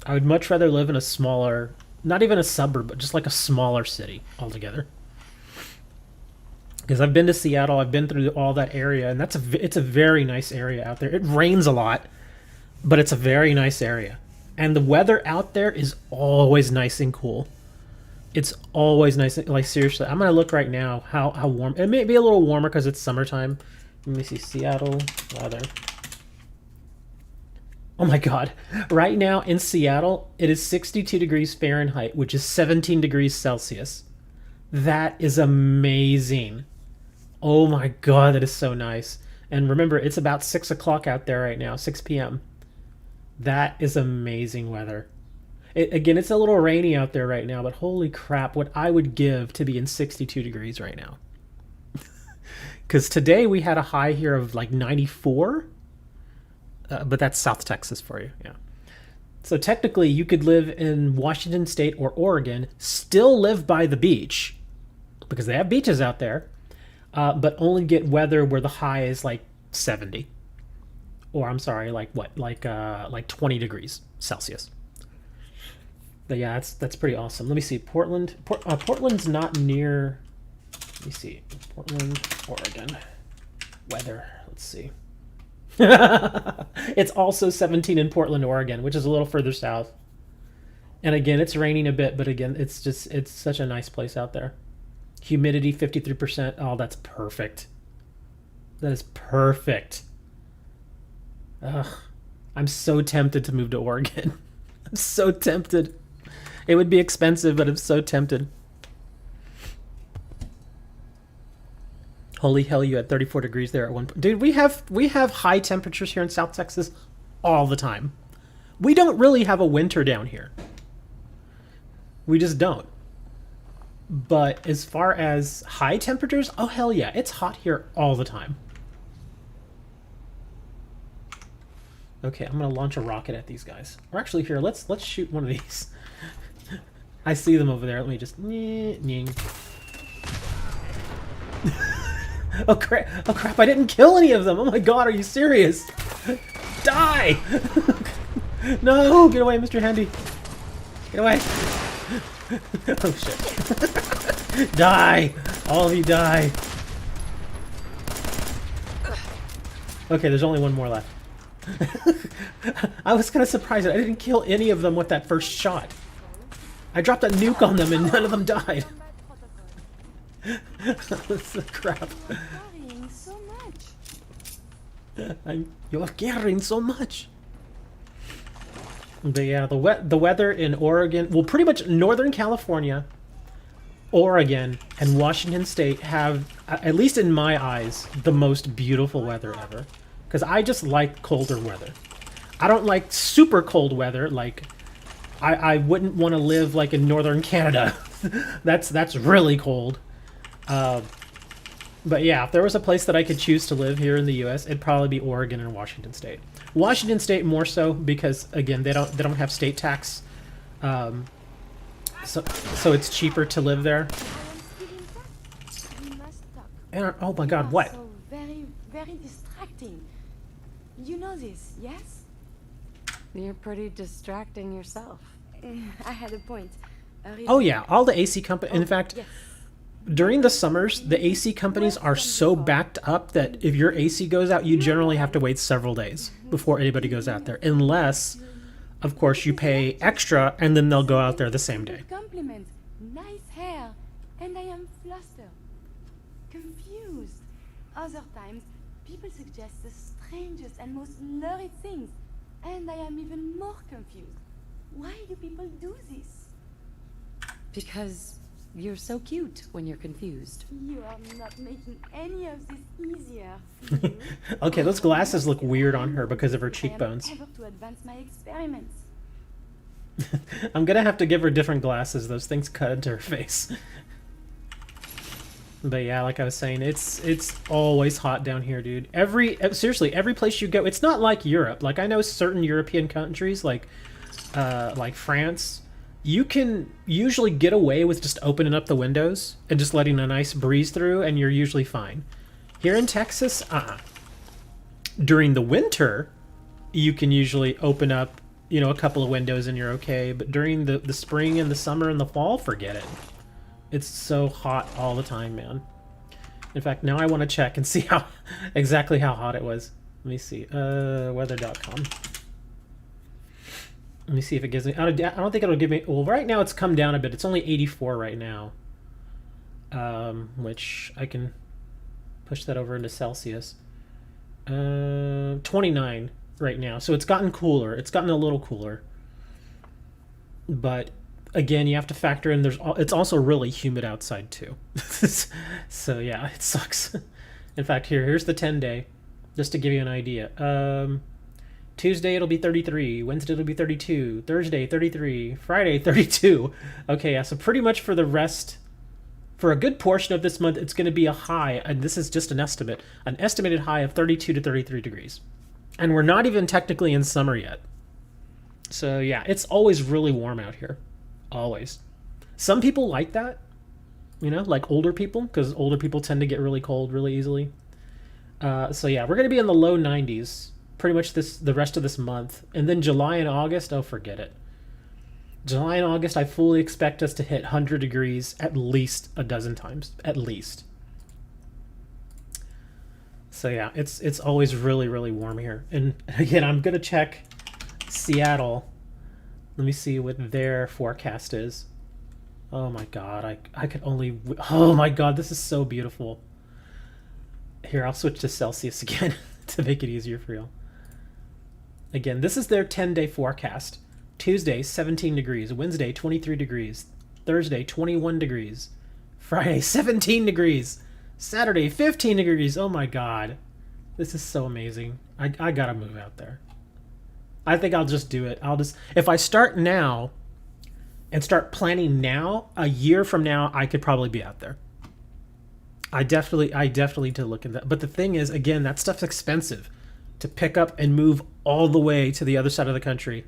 I would much rather live in a smaller, not even a suburb, but just like a smaller city altogether. Because I've been to Seattle, I've been through all that area, and it's a very nice area out there. It rains a lot, but it's a very nice area. And the weather out there is always nice and cool. It's always nice. Like, seriously, I'm going to look right now how warm. It may be a little warmer because it's summertime. Let me see, Seattle weather. Oh my god. Right now in Seattle, it is 62 degrees Fahrenheit, which is 17 degrees Celsius. That is amazing. Oh my god, that is so nice. And remember, it's about 6 o'clock out there right now, 6 p.m. That is amazing weather. Again, it's a little rainy out there right now, but holy crap, what I would give to be in 62 degrees right now. Because today we had a high here of like 94, but that's South Texas for you, yeah. So technically, you could live in Washington State or Oregon, still live by the beach, because they have beaches out there, but only get weather where the high is like 70, or I'm sorry, like what, like 20 degrees Celsius. But yeah, that's pretty awesome. Let me see, Portland's not near. Let me see, Portland, Oregon, weather. Let's see. It's also 17 in Portland, Oregon, which is a little further south. And again, it's raining a bit, but again, it's such a nice place out there. Humidity 53%. Oh, that's perfect. That is perfect. Ugh. I'm so tempted to move to Oregon. I'm so tempted. It would be expensive, but I'm so tempted. Holy hell, you had 34 degrees there at one point. Dude, we have high temperatures here in South Texas all the time. We don't really have a winter down here. We just don't. But as far as high temperatures, oh hell yeah, it's hot here all the time. Okay, I'm gonna launch a rocket at these guys. Or actually, here, let's shoot one of these. I see them over there. Let me just. Oh crap! Oh crap! I didn't kill any of them. Oh my god! Are you serious? Die! No! Get away, Mr. Handy! Get away! Oh shit! Die! All of you die! Okay, there's only one more left. I was kind of surprised that I didn't kill any of them with that first shot. I dropped a nuke on them and none of them died. That's the crap. Carrying so much. You're carrying so much. But yeah, the weather in Oregon, well, pretty much Northern California, Oregon, and Washington State have, at least in my eyes, the most beautiful weather ever. Because I just like colder weather. I don't like super cold weather. Like, I wouldn't want to live like in northern Canada. That's really cold. But yeah, if there was a place that I could choose to live here in the U.S., it'd probably be Oregon and Washington State. Washington State more so because again they don't have state tax, so it's cheaper to live there. And oh my God, what? So very, very distracting. You know this, yes? You're pretty distracting yourself. I had a point. Oh yeah, all the AC companies. In fact, yes. during the summers, the AC companies are so backed up that if your AC goes out, you generally have to wait several days before anybody goes out there, unless, of course, you pay extra and then they'll go out there the same day. Compliment, nice hair, and I am flustered, confused. Other times, people suggest the strangest and most lurid things, and I am even more confused. Why do people do this? Because You're so cute when you're confused. You are not making any of this easier. You Okay, those glasses look weird on her because of her I am cheekbones. ever to advance my experiments. I'm gonna have to give her different glasses. Those things cut into her face. But yeah, like I was saying, it's always hot down here, dude. Seriously, every place you go, it's not like Europe. Like I know certain European countries, like France, you can usually get away with just opening up the windows and just letting a nice breeze through, and you're usually fine. Here in Texas, during the winter, you can usually open up, you know, a couple of windows and you're okay. But during the spring and the summer and the fall, forget it. It's so hot all the time, man. In fact, now I want to check and see exactly how hot it was. Let me see. Weather.com. Let me see if it gives me... I don't think it'll give me... Well, right now it's come down a bit. It's only 84 right now. Which I can push that over into Celsius. 29 right now. So it's gotten cooler. It's gotten a little cooler. But... Again, you have to factor in it's also really humid outside too. So yeah, it sucks. In fact, here's the 10-day, just to give you an idea. Tuesday it'll be 33, Wednesday it'll be 32, Thursday 33, Friday 32. Okay, yeah, so pretty much for the rest, for a good portion of this month, it's going to be a high, and this is just an estimated high of 32 to 33 degrees. And we're not even technically in summer yet. So yeah, it's always really warm out here. Always. Some people like that, you know, like older people, because older people tend to get really cold really easily. So yeah, we're going to be in the low 90s pretty much the rest of this month. And then July and August, oh, forget it. July and August, I fully expect us to hit 100 degrees at least a dozen times. At least. So yeah, it's always really, really warm here. And again, I'm going to check Seattle. Let me see what their forecast is. Oh my god, I could only... Oh my god, this is so beautiful. Here, I'll switch to Celsius again to make it easier for you. Again, this is their 10-day forecast. Tuesday, 17 degrees. Wednesday, 23 degrees. Thursday, 21 degrees. Friday, 17 degrees. Saturday, 15 degrees. Oh my god. This is so amazing. I gotta move out there. I think I'll just do it. If I start now and start planning now, a year from now, I could probably be out there. I definitely need to look at that. But the thing is, again, that stuff's expensive to pick up and move all the way to the other side of the country.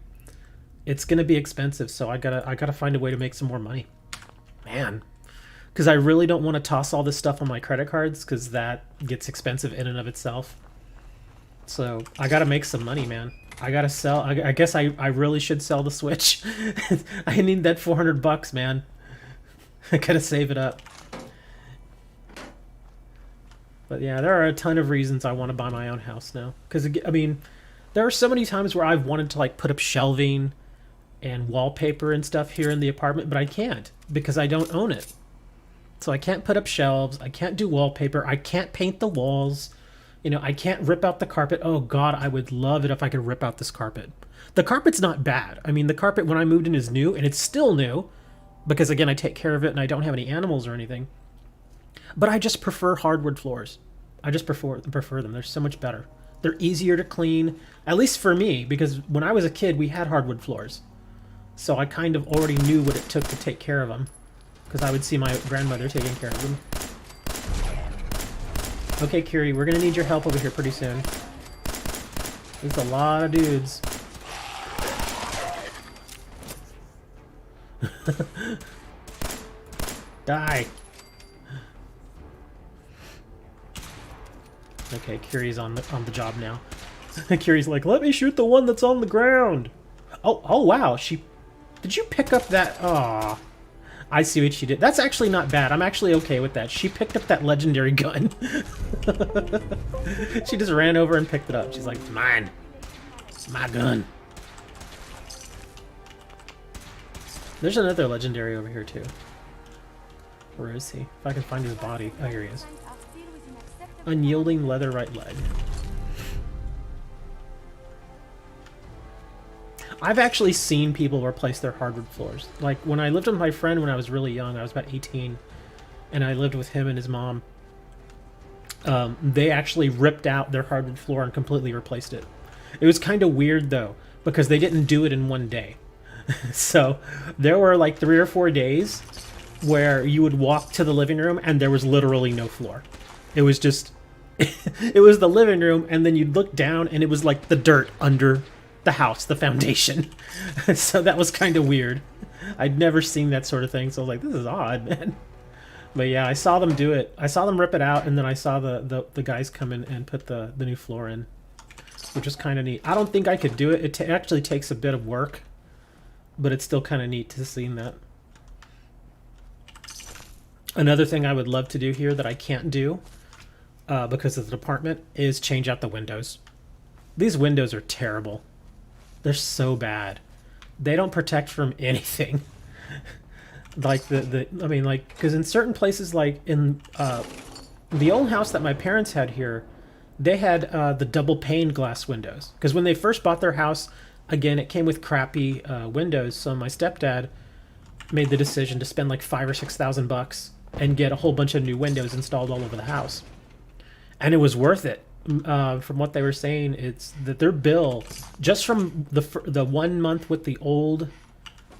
It's going to be expensive. So I gotta find a way to make some more money, man, because I really don't want to toss all this stuff on my credit cards, because that gets expensive in and of itself. So I got to make some money, man. I gotta sell. I guess I really should sell the Switch. I need that $400, man. I gotta save it up. But yeah, there are a ton of reasons I want to buy my own house now. Because, I mean, there are so many times where I've wanted to, like, put up shelving and wallpaper and stuff here in the apartment, but I can't because I don't own it. So I can't put up shelves. I can't do wallpaper. I can't paint the walls. You know, I can't rip out the carpet. Oh, God, I would love it if I could rip out this carpet. The carpet's not bad. I mean, the carpet when I moved in is new, and it's still new. Because, again, I take care of it, and I don't have any animals or anything. But I just prefer hardwood floors. I just prefer them. They're so much better. They're easier to clean, at least for me, because when I was a kid, we had hardwood floors. So I kind of already knew what it took to take care of them. Because I would see my grandmother taking care of them. Okay, Curie, we're going to need your help over here pretty soon. There's a lot of dudes. Die! Okay, Curie's on the job now. Curie's like, let me shoot the one that's on the ground! Oh wow, did you pick up that... Aw... I see what she did. That's actually not bad. I'm actually okay with that. She picked up that legendary gun. She just ran over and picked it up. She's like, mine. It's my gun. There's another legendary over here, too. Where is he? If I can find his body. Oh, here he is. Unyielding leather right leg. I've actually seen people replace their hardwood floors. Like, when I lived with my friend when I was really young, I was about 18, and I lived with him and his mom, they actually ripped out their hardwood floor and completely replaced it. It was kind of weird, though, because they didn't do it in one day. So there were like 3 or 4 days where you would walk to the living room and there was literally no floor. It was just... it was the living room, and then you'd look down and it was like the dirt under the house, the foundation. So that was kind of weird. I'd never seen that sort of thing, so I was like, this is odd, man. But yeah, I saw them do it. I saw them rip it out, and then I saw the guys come in and put the new floor in, which is kind of neat. I don't think I could do it. It actually takes a bit of work, but it's still kind of neat to see that. Another thing I would love to do here that I can't do because of the department is change out the windows. These windows are terrible. They're so bad. They don't protect from anything. Like I mean, like, because in certain places, like in the old house that my parents had here, they had the double pane glass windows. Because when they first bought their house, again, it came with crappy windows. So my stepdad made the decision to spend like $5,000 or $6,000 and get a whole bunch of new windows installed all over the house. And it was worth it. From what they were saying, it's that their bill, just from the 1 month with the old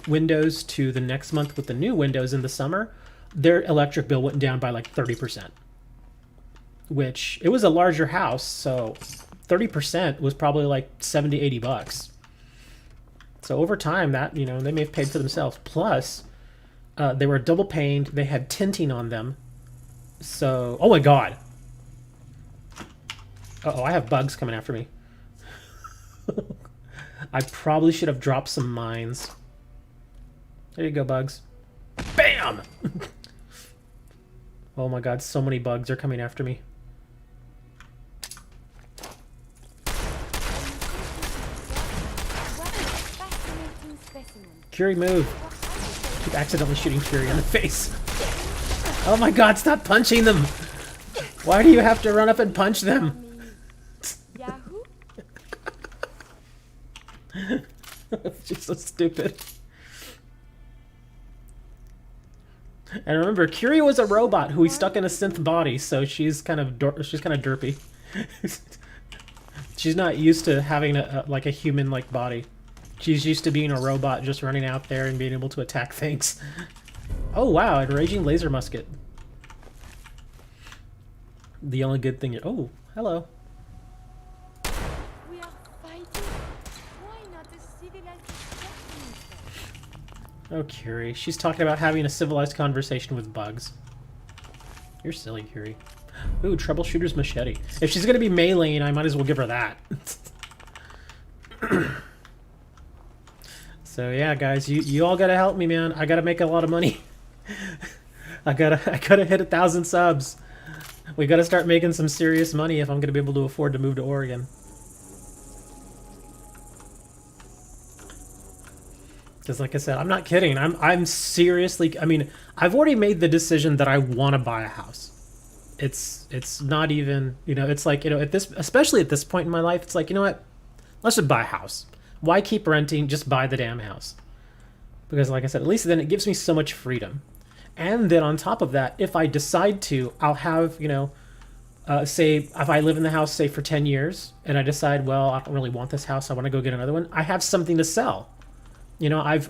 windows to the next month with the new windows in the summer, their electric bill went down by like 30%. Which, it was a larger house, so 30% was probably like $70, $80. So over time, that, you know, they may have paid for themselves. Plus, they were double paned, they had tinting on them. So, oh my god. Uh-oh, I have bugs coming after me. I probably should have dropped some mines. There you go, bugs. Bam! Oh my god, so many bugs are coming after me. Curie, move. I keep accidentally shooting Curie in the face. Oh my god, stop punching them! Why do you have to run up and punch them? She's so stupid. And remember, Curie was a robot who we stuck in a synth body, so she's kind of derpy. She's not used to having like a human-like body. She's used to being a robot, just running out there and being able to attack things. Oh wow, a raging laser musket. The only good thing. Oh, hello. We are fighting. Why not a civilized discussion? Oh, Curie. She's talking about having a civilized conversation with bugs. You're silly, Curie. Ooh, troubleshooter's machete. If she's gonna be meleeing, I might as well give her that. So yeah, guys, you all gotta help me, man. I gotta make a lot of money. I gotta hit 1,000 subs. We gotta start making some serious money if I'm gonna be able to afford to move to Oregon. Because like I said, I'm not kidding. I'm seriously. I mean, I've already made the decision that I want to buy a house. It's not even, you know, it's like, you know, especially at this point in my life, it's like, you know what? Let's just buy a house. Why keep renting? Just buy the damn house. Because like I said, at least then it gives me so much freedom. And then on top of that, if I decide to, I'll have, you know, say if I live in the house, say for 10 years, and I decide, well, I don't really want this house, I want to go get another one, I have something to sell. You know, I've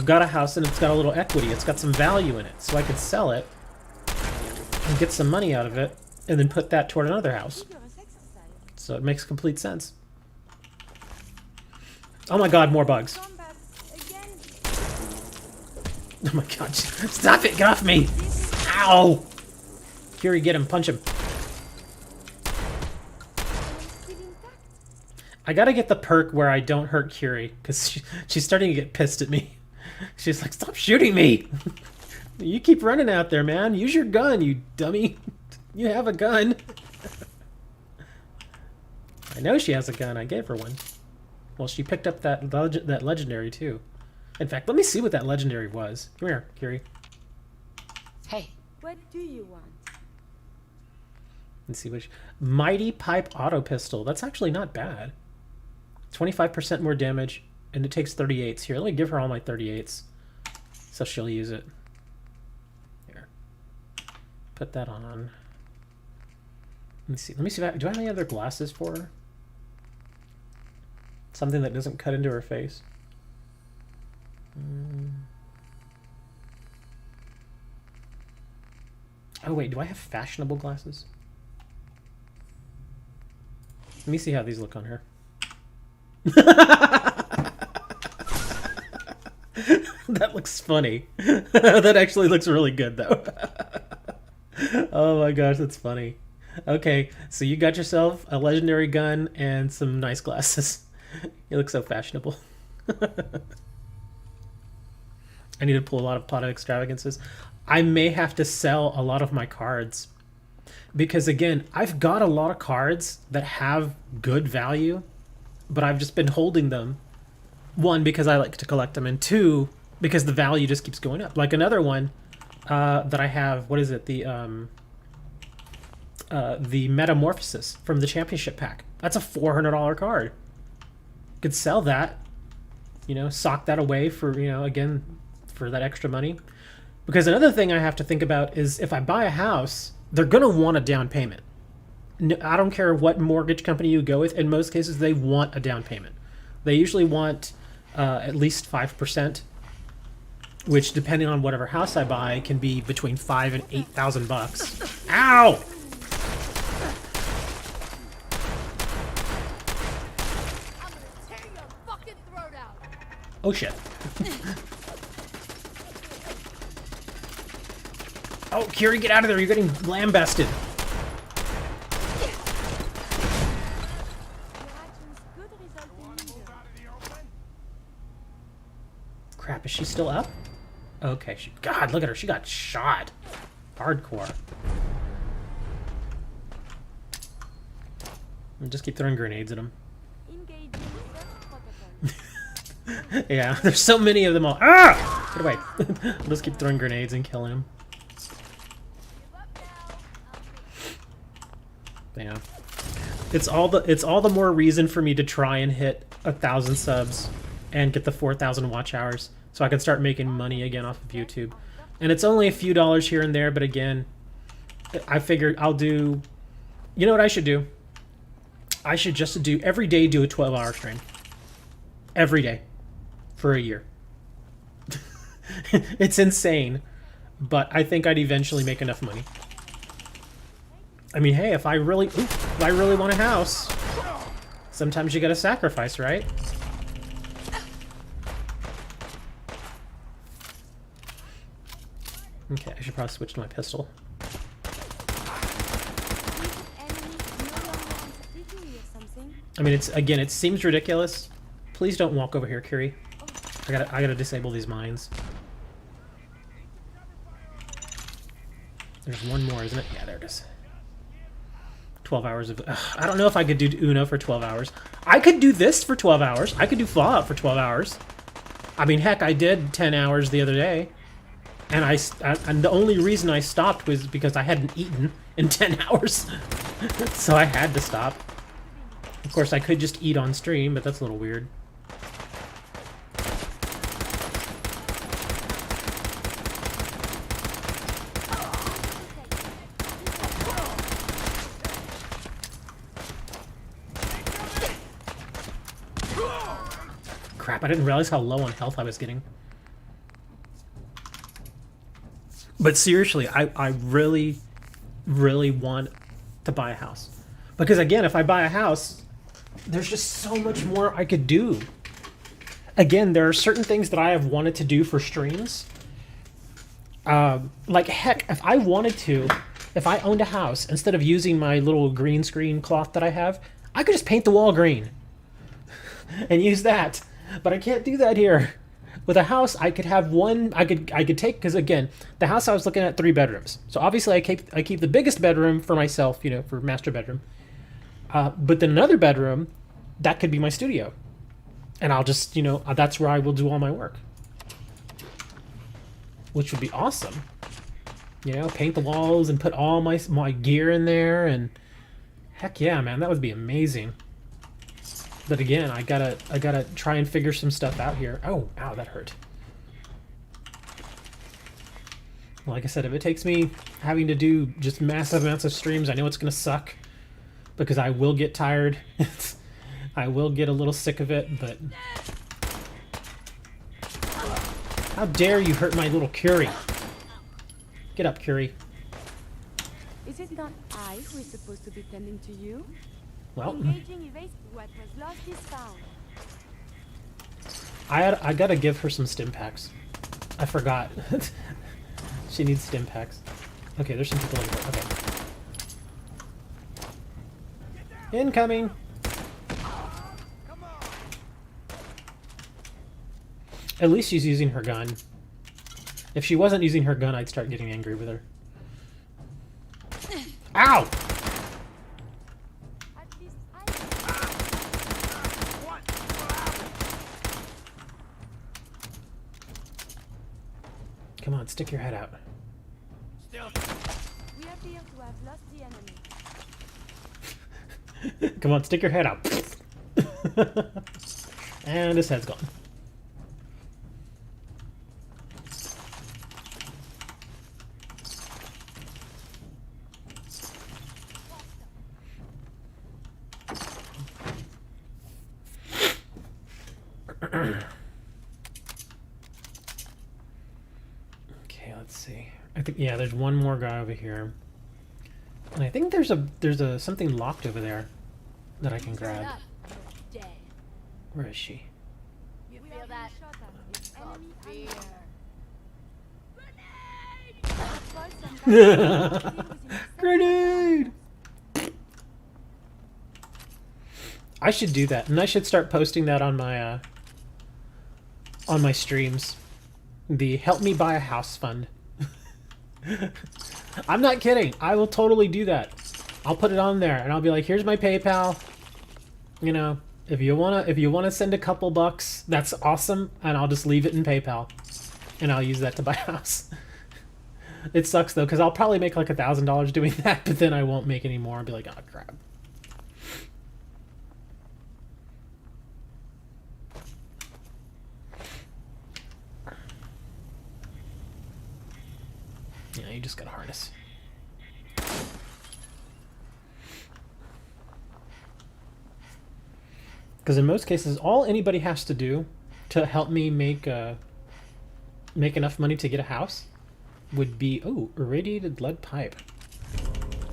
got a house and it's got a little equity, it's got some value in it, so I could sell it and get some money out of it, and then put that toward another house. So it makes complete sense. Oh my god, more bugs. Oh my god, stop it, get off me! Ow! Curie, get him, punch him. I gotta get the perk where I don't hurt Curie, because she's starting to get pissed at me. She's like, stop shooting me! You keep running out there, man. Use your gun, you dummy. You have a gun. I know she has a gun. I gave her one. Well, she picked up that legendary, too. In fact, let me see what that legendary was. Come here, Curie. Hey. What do you want? Let's see which. Mighty Pipe Auto Pistol. That's actually not bad. 25% more damage, and it takes 38s. Here, let me give her all my 38s, so she'll use it. Here, put that on. Let me see. Let me see if do I have any other glasses for her? Something that doesn't cut into her face. Oh wait, do I have fashionable glasses? Let me see how these look on her. That looks funny. That actually looks really good though. Oh my gosh, that's funny. Okay, so you got yourself a legendary gun and some nice glasses. You look so fashionable. I need to pull a lot of pot of extravagances. I may have to sell a lot of my cards. Because again, I've got a lot of cards that have good value, but I've just been holding them. One, because I like to collect them, and two, because the value just keeps going up. Like another one that I have, what is it? The Metamorphosis from the Championship Pack. That's a $400 card. Could sell that, you know, sock that away for, you know, again, for that extra money. Because another thing I have to think about is if I buy a house, they're going to want a down payment. I don't care what mortgage company you go with. In most cases, they want a down payment. They usually want at least 5%, which, depending on whatever house I buy, can be between $5,000 and $8,000. Ow! Oh shit. Oh, Kiri, get out of there. You're getting lambasted. Crap, is she still up? Okay, God, look at her. She got shot. Hardcore. And just keep throwing grenades at him. Yeah, there's so many of them all. Ah! Get away. I'll just keep throwing grenades and killing him. Yeah. It's all the more reason for me to try and hit 1,000 subs and get the 4,000 watch hours so I can start making money again off of YouTube. And it's only a few dollars here and there, but again, I figured I'll do... You know what I should do? I should just do every day do a 12-hour stream. Every day. For a year. It's insane, but I think I'd eventually make enough money. I mean, hey, if I really want a house, sometimes you gotta sacrifice, right? Okay, I should probably switch to my pistol. I mean, it seems ridiculous. Please don't walk over here, Kiri. I gotta disable these mines. There's one more, isn't it? Yeah, there it is. 12 hours of... I don't know if I could do Uno for 12 hours. I could do this for 12 hours. I could do Fallout for 12 hours. I mean, heck, I did 10 hours the other day. And and the only reason I stopped was because I hadn't eaten in 10 hours. So I had to stop. Of course, I could just eat on stream, but that's a little weird. Crap, I didn't realize how low on health I was getting. But seriously, I really, really want to buy a house. Because again, if I buy a house, there's just so much more I could do. Again, there are certain things that I have wanted to do for streams. Like, heck, if I wanted to, if I owned a house, instead of using my little green screen cloth that I have, I could just paint the wall green. And use that. But I can't do that here. With a house, I could have one. I could take, because again, the house I was looking at 3 bedrooms. So obviously, I keep the biggest bedroom for myself, you know, for master bedroom. But then another bedroom, that could be my studio, and I'll just, you know, that's where I will do all my work, which would be awesome. You know, paint the walls and put all my gear in there, and heck yeah, man, that would be amazing. But again, I gotta try and figure some stuff out here. Oh, ow, that hurt. Like I said, if it takes me having to do just massive amounts of streams, I know it's gonna suck because I will get tired. I will get a little sick of it, but how dare you hurt my little Curie? Get up, Curie. Is it not I who is supposed to be tending to you? Well, Engaging erase what was lost is found. I gotta give her some stim packs. I forgot. She needs stim packs. Okay, there's some people in here. Okay. Incoming! At least she's using her gun. If she wasn't using her gun, I'd start getting angry with her. Ow! At least I Come on, stick your head out. Still. we appear to have lost the enemy. Come on, stick your head out. And his head's gone. Okay, let's see. I think yeah, there's one more guy over here. And I think there's a something locked over there that I can grab. Dead. Where is she? You feel that? Shot at. It's enemy Grenade! I should do that, and I should start posting that on my streams. The Help Me Buy a House Fund. I'm not kidding. I will totally do that. I'll put it on there, and I'll be like, "Here's my PayPal. You know, if you wanna send a couple bucks, that's awesome, and I'll just leave it in PayPal, and I'll use that to buy a house." It sucks though, because I'll probably make like $1,000 doing that, but then I won't make any more. I'll be like, "Oh crap." Yeah, you just got a harness. Because in most cases, all anybody has to do to help me make enough money to get a house would be irradiated lead pipe.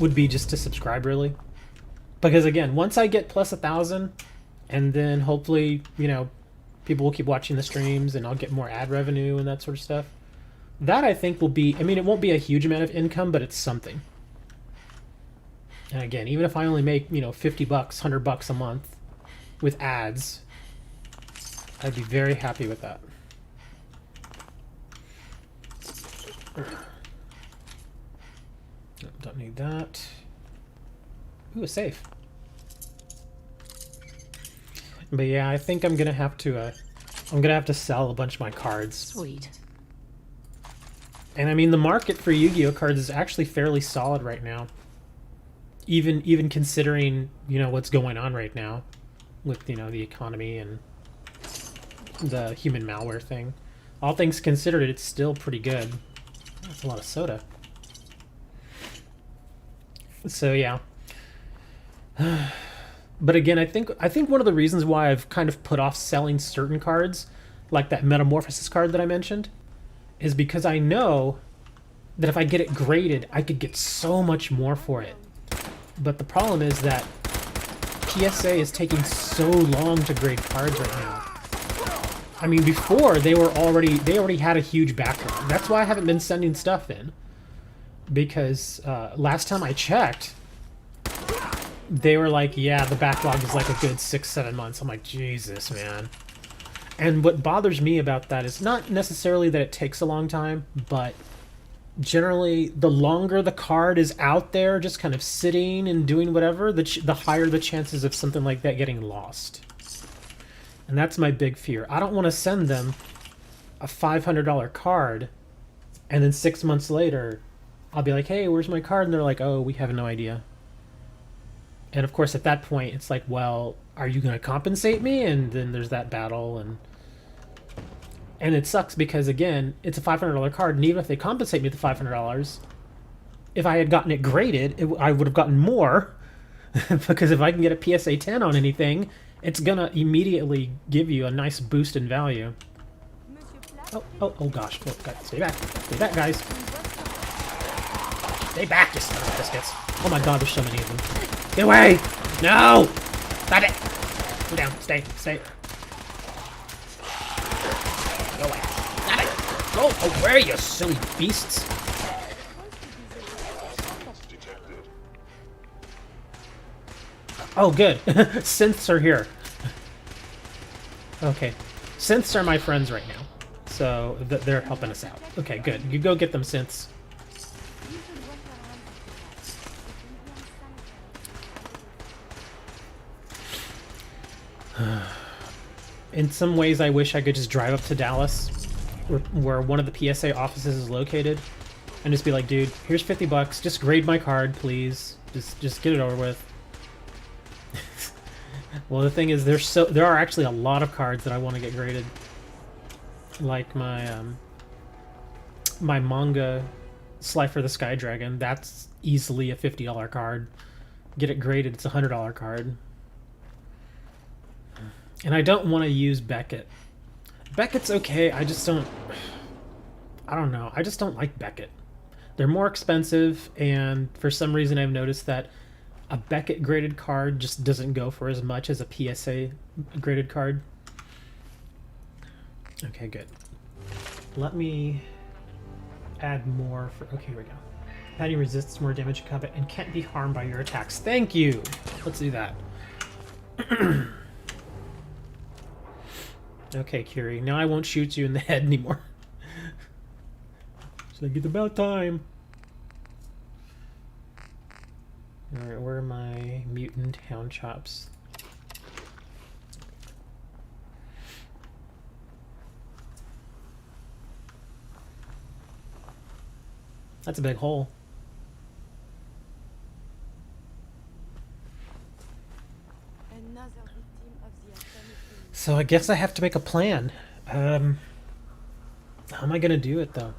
Would be just to subscribe, really. Because again, once I get plus 1,000, and then hopefully, you know, people will keep watching the streams, and I'll get more ad revenue and that sort of stuff. That I think will be, I mean, it won't be a huge amount of income, but it's something. And again, even if I only make, you know, 50 bucks, 100 bucks a month with ads, I'd be very happy with that. Don't need that. Ooh, a safe. But yeah, I think I'm gonna have to sell a bunch of my cards. Sweet. And I mean, the market for Yu-Gi-Oh cards is actually fairly solid right now. Even considering, you know, what's going on right now with, you know, the economy and the human malware thing. All things considered, it's still pretty good. That's a lot of soda. So yeah. But again, I think one of the reasons why I've kind of put off selling certain cards, like that Metamorphosis card that I mentioned, is because I know that if I get it graded, I could get so much more for it. But the problem is that PSA is taking so long to grade cards right now. I mean, before they already had a huge backlog. That's why I haven't been sending stuff in. Because last time I checked, they were like, yeah, the backlog is like a good 6-7 months. I'm like, Jesus, man. And what bothers me about that is not necessarily that it takes a long time, but generally the longer the card is out there just kind of sitting and doing whatever, the higher the chances of something like that getting lost. And that's my big fear. I don't want to send them a $500 card and then 6 months later I'll be like, hey, where's my card? And they're like, oh, we have no idea. And of course, at that point, it's like, well, are you going to compensate me? And then there's that battle, and it sucks because again, it's a $500 card, and even if they compensate me the $500, if I had gotten it graded, I would have gotten more. Because if I can get a PSA 10 on anything, it's gonna immediately give you a nice boost in value. Oh gosh. Oh, God. Stay back, guys. Stay back, you son of biscuits. Oh my god, there's so many of them. Get away! No! Stop it! Go down. Stay. Go away. Stop it! Go away, you silly beasts! Oh, good. Synths are here. Okay. Synths are my friends right now. So they're helping us out. Okay, good. You go get them, synths. In some ways, I wish I could just drive up to Dallas, where one of the PSA offices is located, and just be like, dude, here's $50. Just grade my card, please. Just get it over with. Well, the thing is, there are actually a lot of cards that I want to get graded, like my my manga Slifer the Sky Dragon. That's easily a $50 card. Get it graded, it's a $100 card. And I don't want to use Beckett. Beckett's okay. I don't know. I just don't like Beckett. They're more expensive, and for some reason, I've noticed that a Beckett graded card just doesn't go for as much as a PSA graded card. Okay, good. Let me add more for... Okay, here we go. Patty resists more damage to combat and can't be harmed by your attacks. Thank you! Let's do that. Okay, Curie. Now I won't shoot you in the head anymore. It's like, it's about time. Alright, where are my mutant hound chops? That's a big hole. So I guess I have to make a plan. How am I gonna do it though?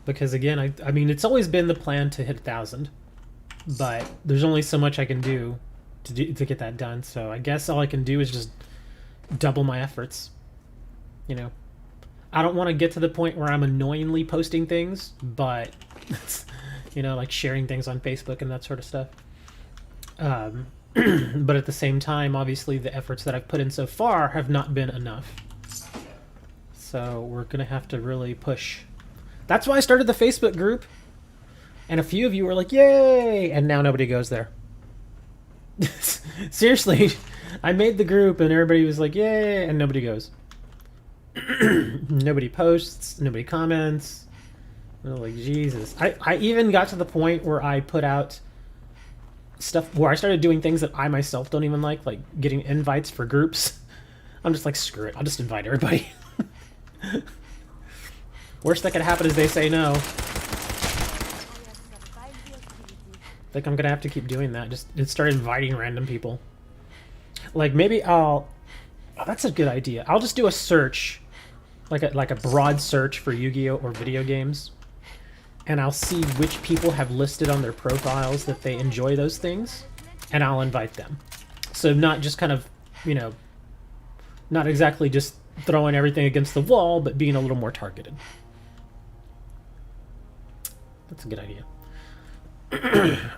Because again, I mean, it's always been the plan to hit 1,000. But there's only so much I can do to get that done. So I guess all I can do is just double my efforts. You know, I don't want to get to the point where I'm annoyingly posting things, but you know, like sharing things on Facebook and that sort of stuff. But at the same time, obviously, the efforts that I've put in so far have not been enough. So we're gonna have to really push. That's why I started the Facebook group. And a few of you were like, yay! And now nobody goes there. Seriously, I made the group and everybody was like, yay! And nobody goes. Nobody posts, nobody comments. I'm like, Jesus. I even got to the point where I put out stuff where I started doing things that I myself don't even like getting invites for groups. I'm just like, screw it. I'll just invite everybody. Worst that could happen is they say no. I think I'm gonna have to keep doing that. Just start inviting random people. Like maybe I'll... Oh, that's a good idea. I'll just do a search, like a broad search for Yu-Gi-Oh! Or video games, and I'll see which people have listed on their profiles that they enjoy those things, and I'll invite them. So not just kind of, you know, not exactly just throwing everything against the wall, but being a little more targeted. That's a good idea.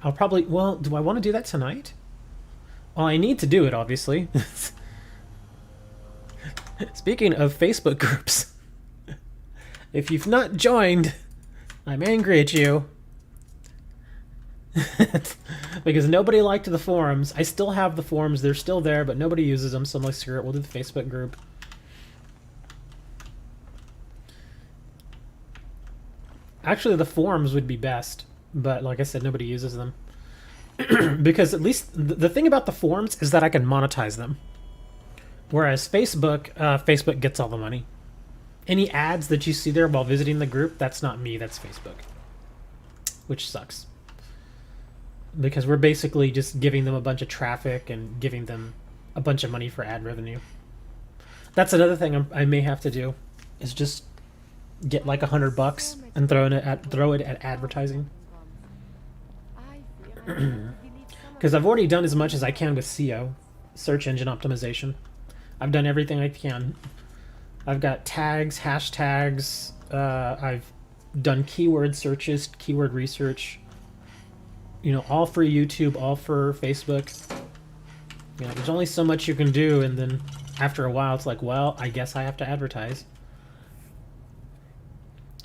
I'll probably... Well, do I want to do that tonight? Well, I need to do it, obviously. Speaking of Facebook groups, if you've not joined, I'm angry at you. Because nobody liked the forums. I still have the forums. They're still there, but nobody uses them, so I'm like, screw it. We'll do the Facebook group. Actually, the forums would be best. But like I said, nobody uses them. Because at least the thing about the forums is that I can monetize them. Whereas Facebook, Facebook gets all the money. Any ads that you see there while visiting the group, that's not me, that's Facebook. Which sucks. because we're basically just giving them a bunch of traffic and giving them a bunch of money for ad revenue. That's another thing I may have to do, is just get like $100 and throw it at advertising. Because I've already done as much as I can with SEO, search engine optimization. I've done everything I can. I've got tags, hashtags. I've done keyword searches, keyword research. You know, all for YouTube, all for Facebook. You know, there's only so much you can do, and then after a while, it's like, well, I guess I have to advertise.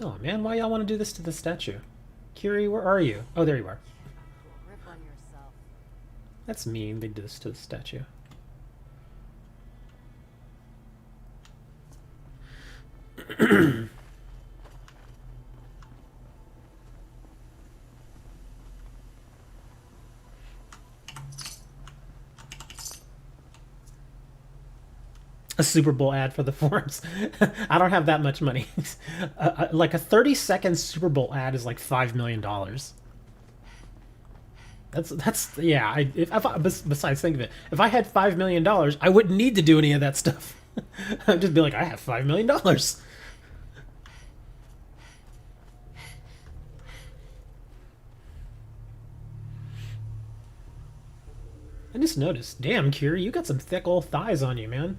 Oh man, why y'all want to do this to the statue? Curie, where are you? Oh, there you are. Rip on yourself. That's mean, they did this to the statue. A Super Bowl ad for the forums. I don't have that much money. Like a 30-second Super Bowl ad is like $5 million. That's yeah. Besides, think of it. If I had $5 million, I wouldn't need to do any of that stuff. I'd just be like, I have $5 million. I just noticed. Damn, Curie, you got some thick old thighs on you, man.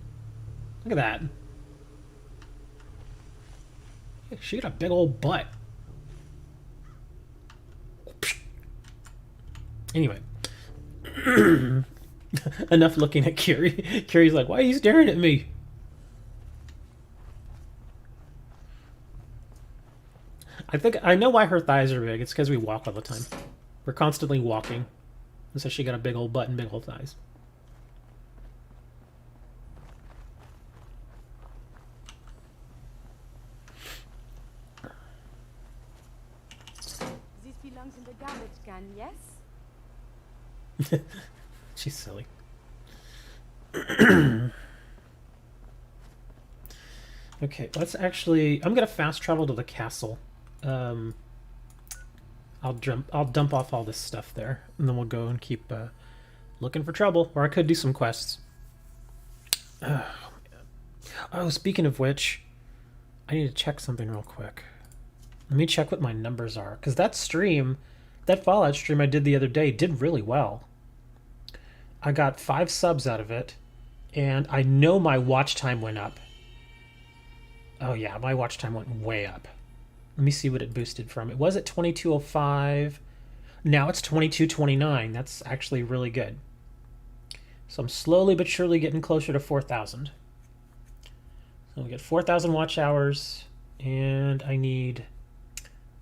Look at that. She got a big old butt. Anyway. Enough looking at Curie. Curie's like, why are you staring at me? I think I know why her thighs are big. It's because we walk all the time. We're constantly walking. And so she got a big old butt and big old thighs. This belongs in the garbage can, yes? She's silly. Okay, let's actually... I'm gonna fast travel to the castle. I'll dump off all this stuff there, and then we'll go and keep looking for trouble. Or I could do some quests. Oh, speaking of which, I need to check something real quick. Let me check what my numbers are, because that stream, that Fallout stream I did the other day, did really well. I got 5 subs out of it, and I know my watch time went up. Oh yeah, my watch time went way up. Let me see what it boosted from. It was at 2205. Now it's 2229. That's actually really good. So I'm slowly but surely getting closer to 4,000. So we get 4,000 watch hours, and I need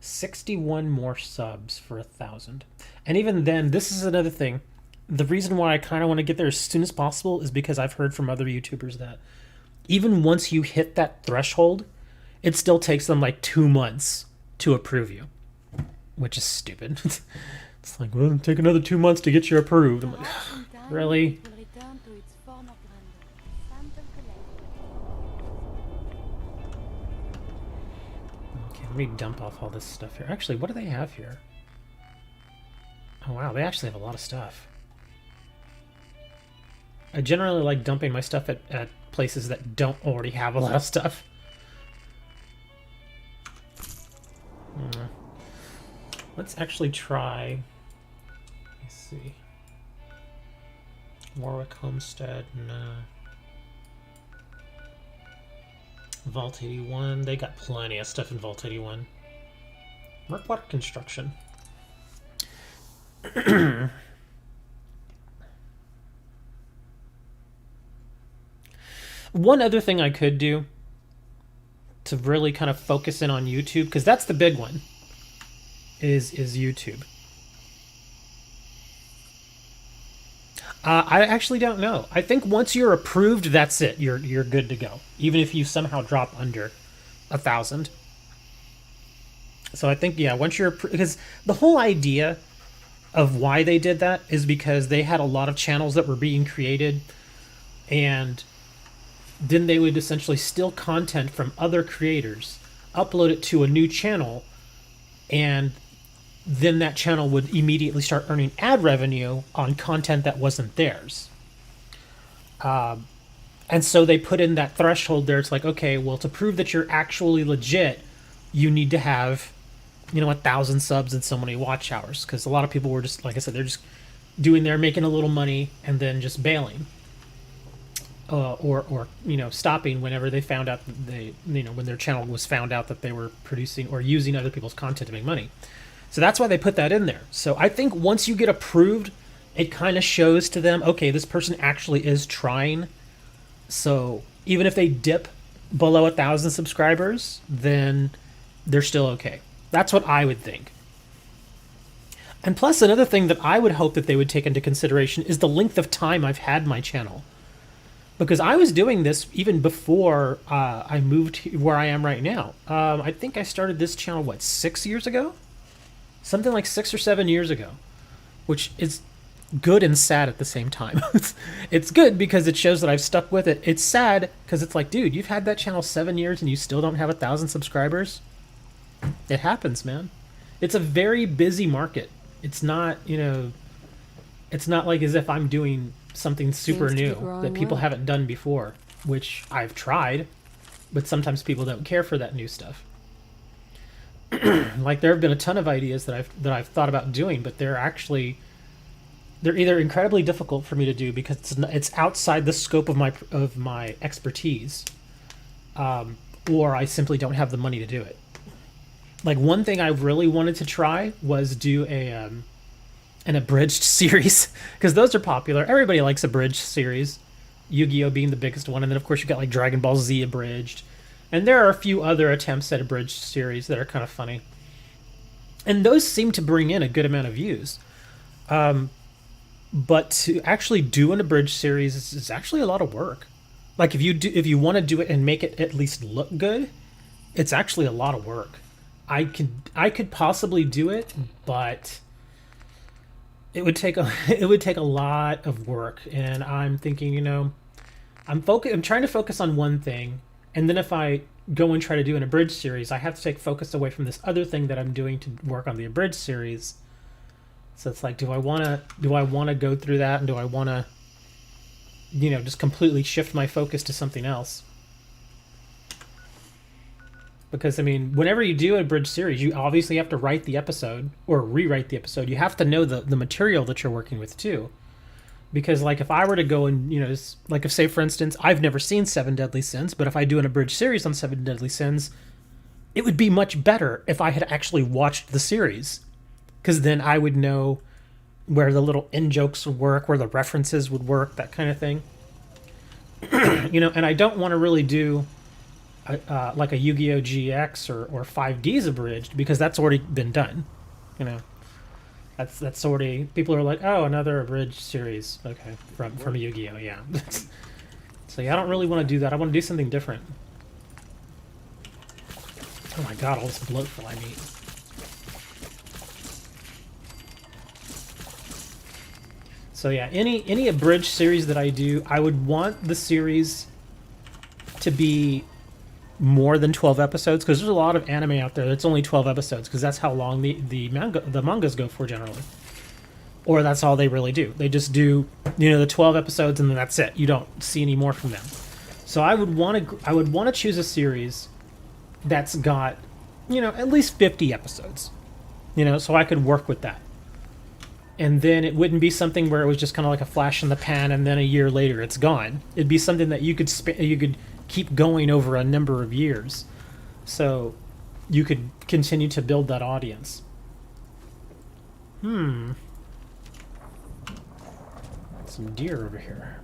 61 more subs for 1,000. And even then, this is another thing. The reason why I kind of want to get there as soon as possible is because I've heard from other YouTubers that even once you hit that threshold, it still takes them like 2 months to approve you, which is stupid. It's like, well, it'll take another 2 months to get you approved. I'm like, really? Okay, let me dump off all this stuff here. Actually, what do they have here? Oh wow, they actually have a lot of stuff. I generally like dumping my stuff at places that don't already have a lot of stuff. Let's actually try. Let's see. Warwick Homestead, no. Vault 81. They got plenty of stuff in Vault 81. Murkwater Construction. One other thing I could do to really kind of focus in on YouTube, because that's the big one, is YouTube. I actually don't know. I think once you're approved, that's it. You're good to go, even if you somehow drop under 1,000. So I think, yeah, once you're because the whole idea of why they did that is because they had a lot of channels that were being created, and then they would essentially steal content from other creators, upload it to a new channel, and then that channel would immediately start earning ad revenue on content that wasn't theirs. And so they put in that threshold there. It's like, okay, well, to prove that you're actually legit, you need to have, 1,000 subs and so many watch hours. Because a lot of people were just, like I said, they're just making a little money and then just bailing. Or stopping whenever they found out that when their channel was found out that they were producing or using other people's content to make money. So that's why they put that in there. So I think once you get approved, it kind of shows to them, okay, this person actually is trying. So even if they dip below 1,000 subscribers, then they're still okay. That's what I would think. And plus, another thing that I would hope that they would take into consideration is the length of time I've had my channel. Because I was doing this even before I moved where I am right now. I think I started this channel, 6 years ago? Something like 6 or 7 years ago. Which is good and sad at the same time. It's good because it shows that I've stuck with it. It's sad because it's like, dude, you've had that channel 7 years and you still don't have 1,000 subscribers? It happens, man. It's a very busy market. It's not, it's not like as if I'm doing something super new that people haven't done before, which I've tried, but sometimes people don't care for that new stuff. Like, there have been a ton of ideas that I've thought about doing, but they're either incredibly difficult for me to do because it's outside the scope of my expertise, or I simply don't have the money to do it. Like, one thing I really wanted to try was do an abridged series, because those are popular. Everybody likes abridged series, Yu-Gi-Oh being the biggest one, and then of course you got like Dragon Ball Z abridged, and there are a few other attempts at abridged series that are kind of funny, and those seem to bring in a good amount of views. But to actually do an abridged series is actually a lot of work. Like, if you want to do it and make it at least look good, it's actually a lot of work. I could possibly do it, but it would take a lot of work, and I'm thinking, I'm trying to focus on one thing, and then if I go and try to do an abridged series, I have to take focus away from this other thing that I'm doing to work on the abridged series. So it's like, do I want to go through that, and do I want to, just completely shift my focus to something else? Because, whenever you do a bridge series, you obviously have to write the episode or rewrite the episode. You have to know the material that you're working with, too. Because, like, if I were to go and, like, if, say, for instance, I've never seen Seven Deadly Sins, but if I do an abridged series on Seven Deadly Sins, it would be much better if I had actually watched the series. Because then I would know where the little in-jokes would work, where the references would work, that kind of thing. And I don't want to really do like a Yu-Gi-Oh! GX or 5D's abridged, because that's already been done. That's already, people are like, oh, another abridged series, okay, from Yu-Gi-Oh! Yeah. So yeah, I don't really want to do that. I want to do something different. Oh my god, all this bloatfly meat. So yeah, any abridged series that I do, I would want the series to be more than 12 episodes, because there's a lot of anime out there that's only 12 episodes, because that's how long the mangas go for generally. Or that's all they really do. They just do, the 12 episodes and then that's it. You don't see any more from them. So I would want to choose a series that's got, at least 50 episodes. So I could work with that. And then it wouldn't be something where it was just kind of like a flash in the pan and then a year later it's gone. It'd be something that you could keep going over a number of years, so you could continue to build that audience. Some deer over here.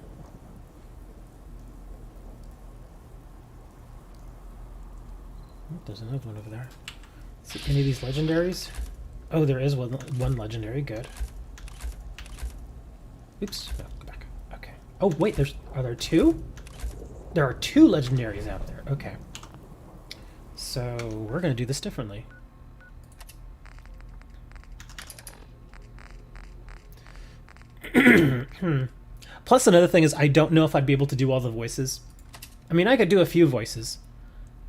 Oh, there's another one over there. See any of these legendaries? Oh, there is one legendary. Good. Oops. No, go back. Okay. Oh wait, are there two? There are two legendaries out there. Okay. So we're going to do this differently. Plus, another thing is I don't know if I'd be able to do all the voices. I could do a few voices.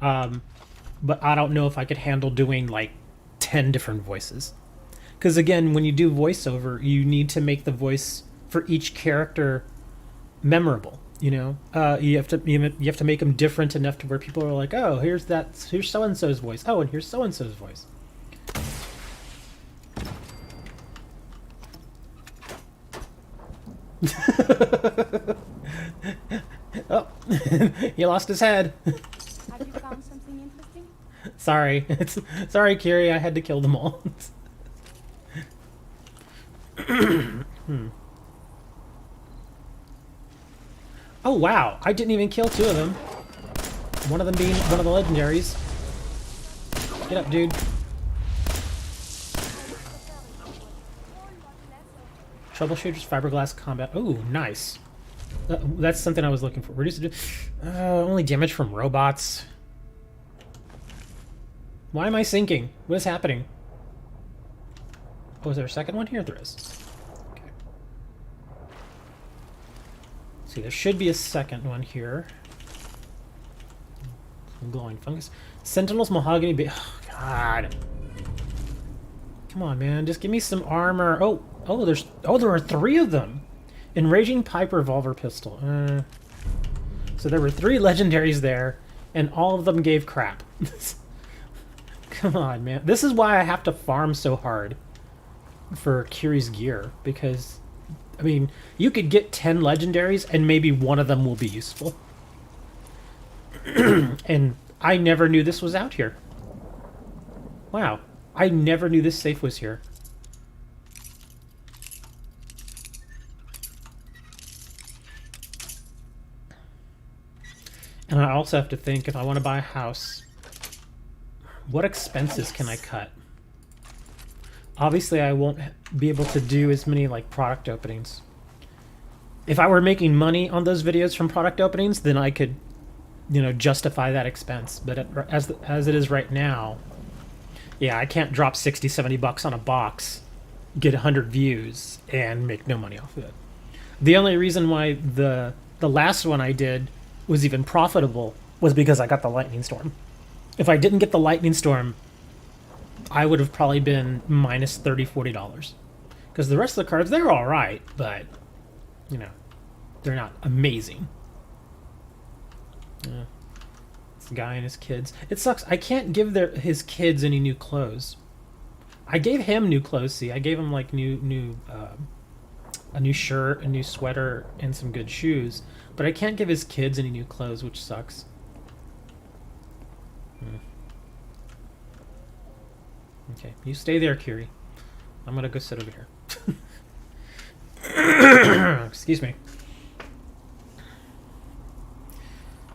But I don't know if I could handle doing like 10 different voices. Because again, when you do voiceover, you need to make the voice for each character memorable. You know, you have to make them different enough to where people are like, oh, here's so and so's voice. Oh, and here's so and so's voice. Oh, he lost his head. Have you found something interesting? Sorry, sorry, Kiri. I had to kill them all. Oh wow! I didn't even kill two of them. One of them being one of the legendaries. Get up, dude. Troubleshooters, fiberglass combat. Ooh, nice. That's something I was looking for. Reduce only damage from robots. Why am I sinking? What is happening? Oh, is there a second one here? There is. Okay. Let's see, there should be a second one here. Some glowing fungus. Sentinel's mahogany. Oh, God. Come on, man. Just give me some armor. There are 3 of them. Enraging pipe revolver pistol. So there were 3 legendaries there, and all of them gave crap. Come on, man. This is why I have to farm so hard for Kiri's gear, because, I mean, you could get 10 legendaries, and maybe one of them will be useful. And I never knew this was out here. Wow. I never knew this safe was here. And I also have to think, if I want to buy a house, what expenses can I cut? Obviously, I won't be able to do as many like product openings. If I were making money on those videos from product openings, then I could, you know, justify that expense. But as it is right now, yeah, I can't drop 60, 70 bucks on a box, get 100 views, and make no money off of it. The only reason why the last one I did was even profitable was because I got the lightning storm. If I didn't get the lightning storm, I would have probably been minus $30, $40. Because the rest of the cards, they're all right, but, you know, they're not amazing. Yeah. This guy and his kids. It sucks. I can't give his kids any new clothes. I gave him new clothes. See, I gave him like a new shirt, a new sweater, and some good shoes. But I can't give his kids any new clothes, which sucks. Okay, you stay there, Kiri. I'm gonna go sit over here. Excuse me.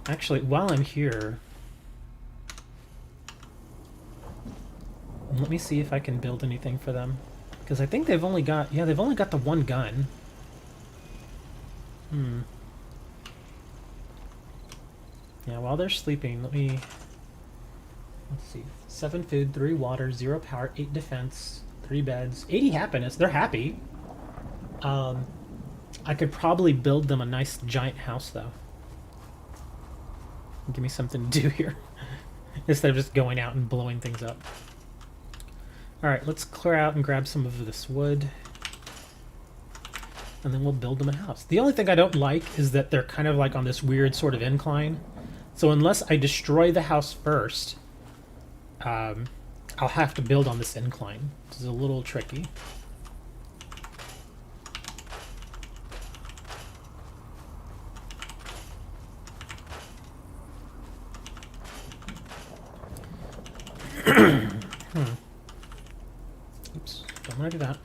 Actually, while I'm here, let me see if I can build anything for them. Because I think they've only got the one gun. Yeah, while they're sleeping, let's see. 7 food, 3 water, 0 power, 8 defense, 3 beds, 80 happiness. They're happy. I could probably build them a nice giant house, though. Give me something to do here. Instead of just going out and blowing things up. Alright, let's clear out and grab some of this wood. And then we'll build them a house. The only thing I don't like is that they're kind of like on this weird sort of incline. So unless I destroy the house first, I'll have to build on this incline. This is a little tricky. Oops, don't want to do that.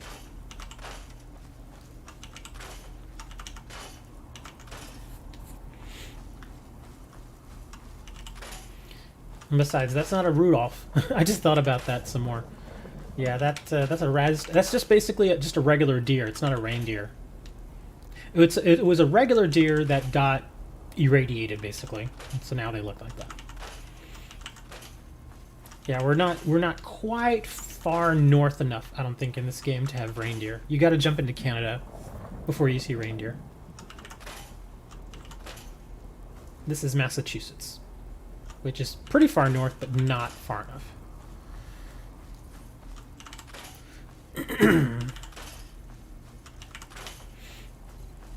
And besides, that's not a Rudolph. I just thought about that some more. Yeah, that's just basically just a regular deer. It's not a reindeer. It was a regular deer that got irradiated, basically. So now they look like that. Yeah, we're not quite far north enough, I don't think, in this game to have reindeer. You got to jump into Canada before you see reindeer. This is Massachusetts, which is pretty far north, but not far enough.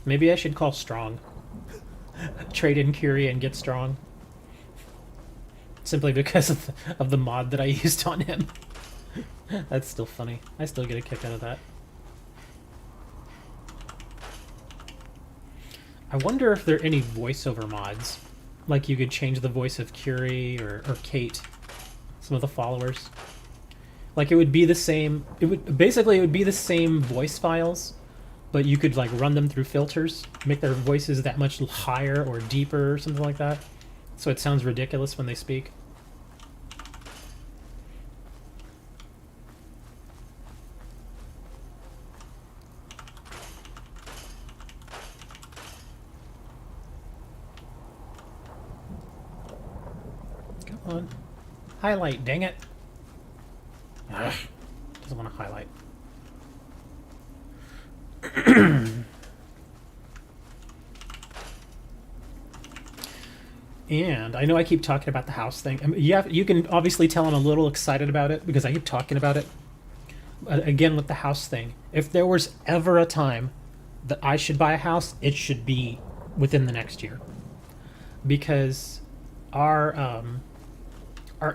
Maybe I should call strong. Trade in Curie and get strong. Simply because of the mod that I used on him. That's still funny. I still get a kick out of that. I wonder if there are any voiceover mods. Like you could change the voice of Curie or Kate. Some of the followers. Like it would be the same, it would be the same voice files, but you could like run them through filters, make their voices that much higher or deeper or something like that. So it sounds ridiculous when they speak. Come on. Highlight, dang it. Ugh, doesn't want to highlight. And I know I keep talking about the house thing. I mean, you can obviously tell I'm a little excited about it because I keep talking about it. But again, with the house thing, if there was ever a time that I should buy a house, it should be within the next year. Because our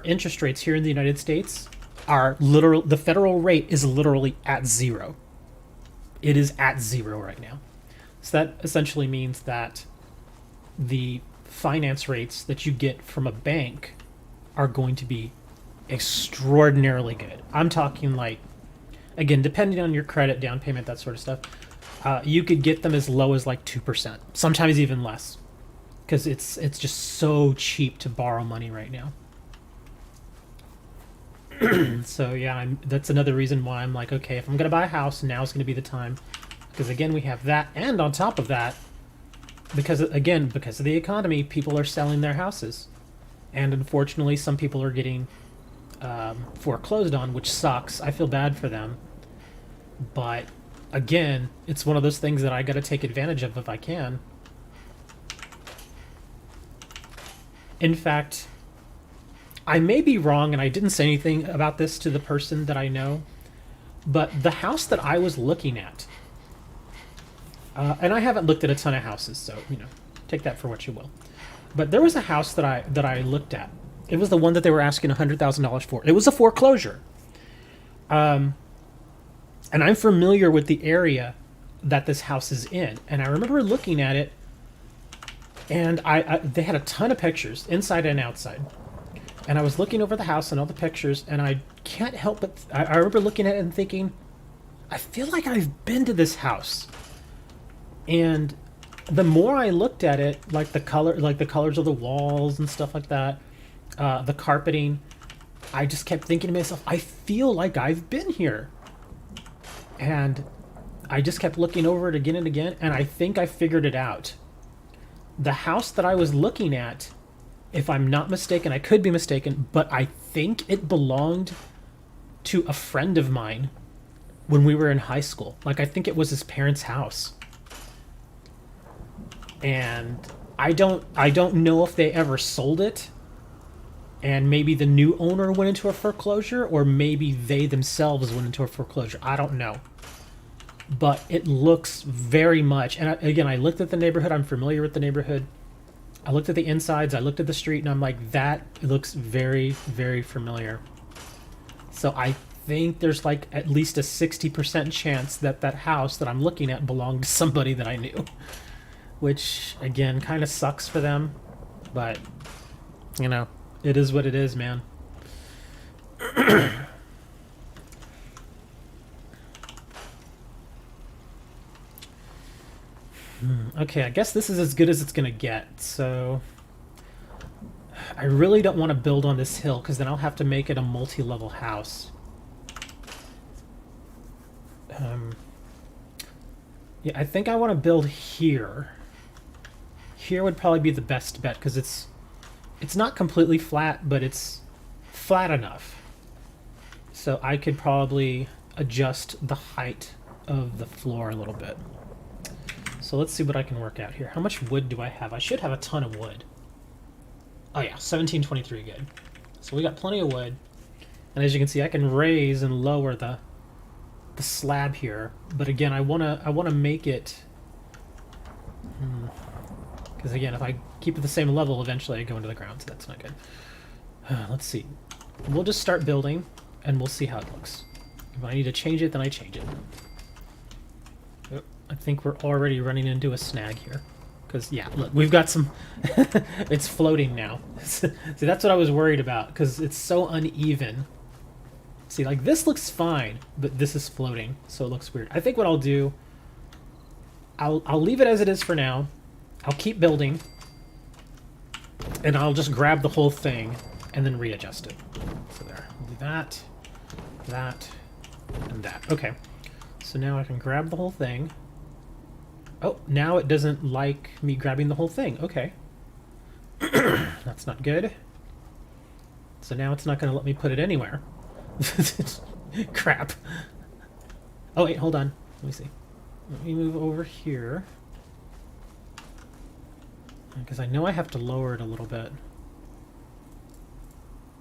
interest rates here in the United States are the federal rate is literally at 0. It is at 0 right now. So that essentially means that the finance rates that you get from a bank are going to be extraordinarily good. I'm talking like, again, depending on your credit, down payment, that sort of stuff, you could get them as low as like 2%, sometimes even less, because it's just so cheap to borrow money right now. So yeah, that's another reason why I'm like, okay, if I'm gonna buy a house, now's gonna be the time, because again, we have that, and on top of that, because of the economy, people are selling their houses, and unfortunately, some people are getting foreclosed on, which sucks. I feel bad for them, but again, it's one of those things that I got to take advantage of if I can. In fact, I may be wrong, and I didn't say anything about this to the person that I know, but the house that I was looking at, and I haven't looked at a ton of houses, so, you know, take that for what you will. But there was a house that I looked at. It was the one that they were asking $100,000 for. It was a foreclosure. And I'm familiar with the area that this house is in. And I remember looking at it, and they had a ton of pictures, inside and outside. And I was looking over the house and all the pictures, and I can't help but... I remember looking at it and thinking, I feel like I've been to this house. And the more I looked at it, like the colors of the walls and stuff like that, the carpeting, I just kept thinking to myself, I feel like I've been here. And I just kept looking over it again and again, and I think I figured it out. The house that I was looking at, if I'm not mistaken, I could be mistaken, but I think it belonged to a friend of mine when we were in high school. Like, I think it was his parents' house. And I don't know if they ever sold it, and maybe the new owner went into a foreclosure, or maybe they themselves went into a foreclosure. I don't know. But it looks very much, and again, I looked at the neighborhood, I'm familiar with the neighborhood. I looked at the insides, I looked at the street, and I'm like, that looks very, very familiar. So I think there's like at least a 60% chance that that house that I'm looking at belonged to somebody that I knew. Which, again, kind of sucks for them, but, you know, it is what it is, man. Okay, I guess this is as good as it's gonna get, so... I really don't want to build on this hill, because then I'll have to make it a multi-level house. Yeah, I think I want to build here. Here would probably be the best bet, because it's not completely flat, but it's flat enough. So I could probably adjust the height of the floor a little bit. So let's see what I can work out here. How much wood do I have? I should have a ton of wood. Oh yeah, 1723, good. So we got plenty of wood. And as you can see, I can raise and lower the slab here. But again, I wanna make it Because again, if I keep it the same level, eventually I go into the ground, so that's not good. Let's see. We'll just start building, and we'll see how it looks. If I need to change it, then I change it. Oh, I think we're already running into a snag here. Because, yeah, look, we've got some... it's floating now. See, that's what I was worried about, because it's so uneven. See, like, this looks fine, but this is floating, so it looks weird. I think what I'll do... I'll leave it as it is for now. I'll keep building. And I'll just grab the whole thing and then readjust it. So there. We'll do that, that, and that. Okay. So now I can grab the whole thing. Oh, now it doesn't like me grabbing the whole thing. Okay. That's not good. So now it's not going to let me put it anywhere. Crap. Oh, wait, hold on. Let me see. Let me move over here. Because I know I have to lower it a little bit.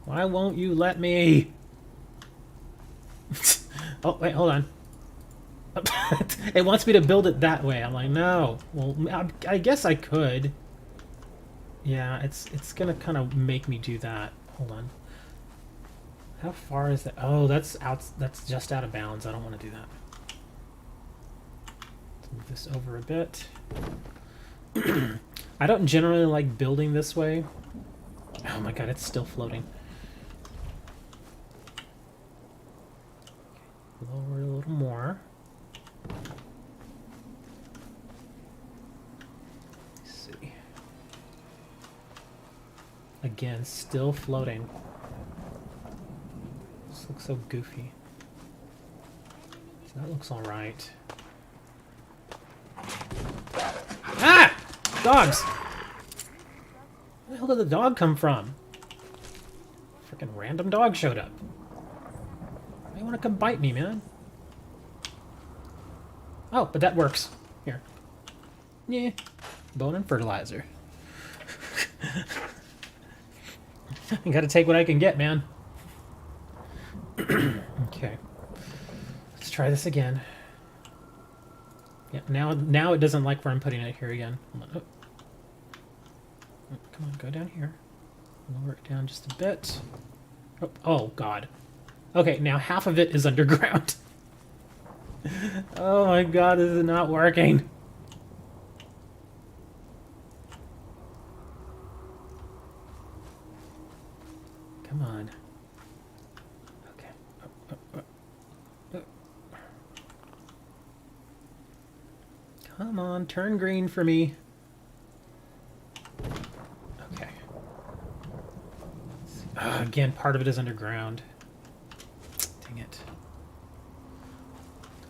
Why won't you let me? Oh, wait, hold on. It wants me to build it that way. I'm like, no. Well, I guess I could. Yeah, it's gonna kind of make me do that. Hold on. How far is that? Oh, that's out. That's just out of bounds. I don't want to do that. Let's move this over a bit. I don't generally like building this way. Oh my god, it's still floating. Lower it a little more. Let's see. Again, still floating. This looks so goofy. So that looks alright. Ah! Dogs! Where the hell did the dog come from? Freaking random dog showed up. Why you want to come bite me, man? Oh, but that works. Here. Yeah. Bone and fertilizer. I gotta take what I can get, man. Okay. Let's try this again. Yeah, now it doesn't like where I'm putting it here again. Hold on. Oh, come on, go down here. Lower it down just a bit. Oh, God. Okay, now half of it is underground. Oh my god, this is not working. Come on. Okay. Come on, turn green for me. Okay. Again, part of it is underground. Dang it.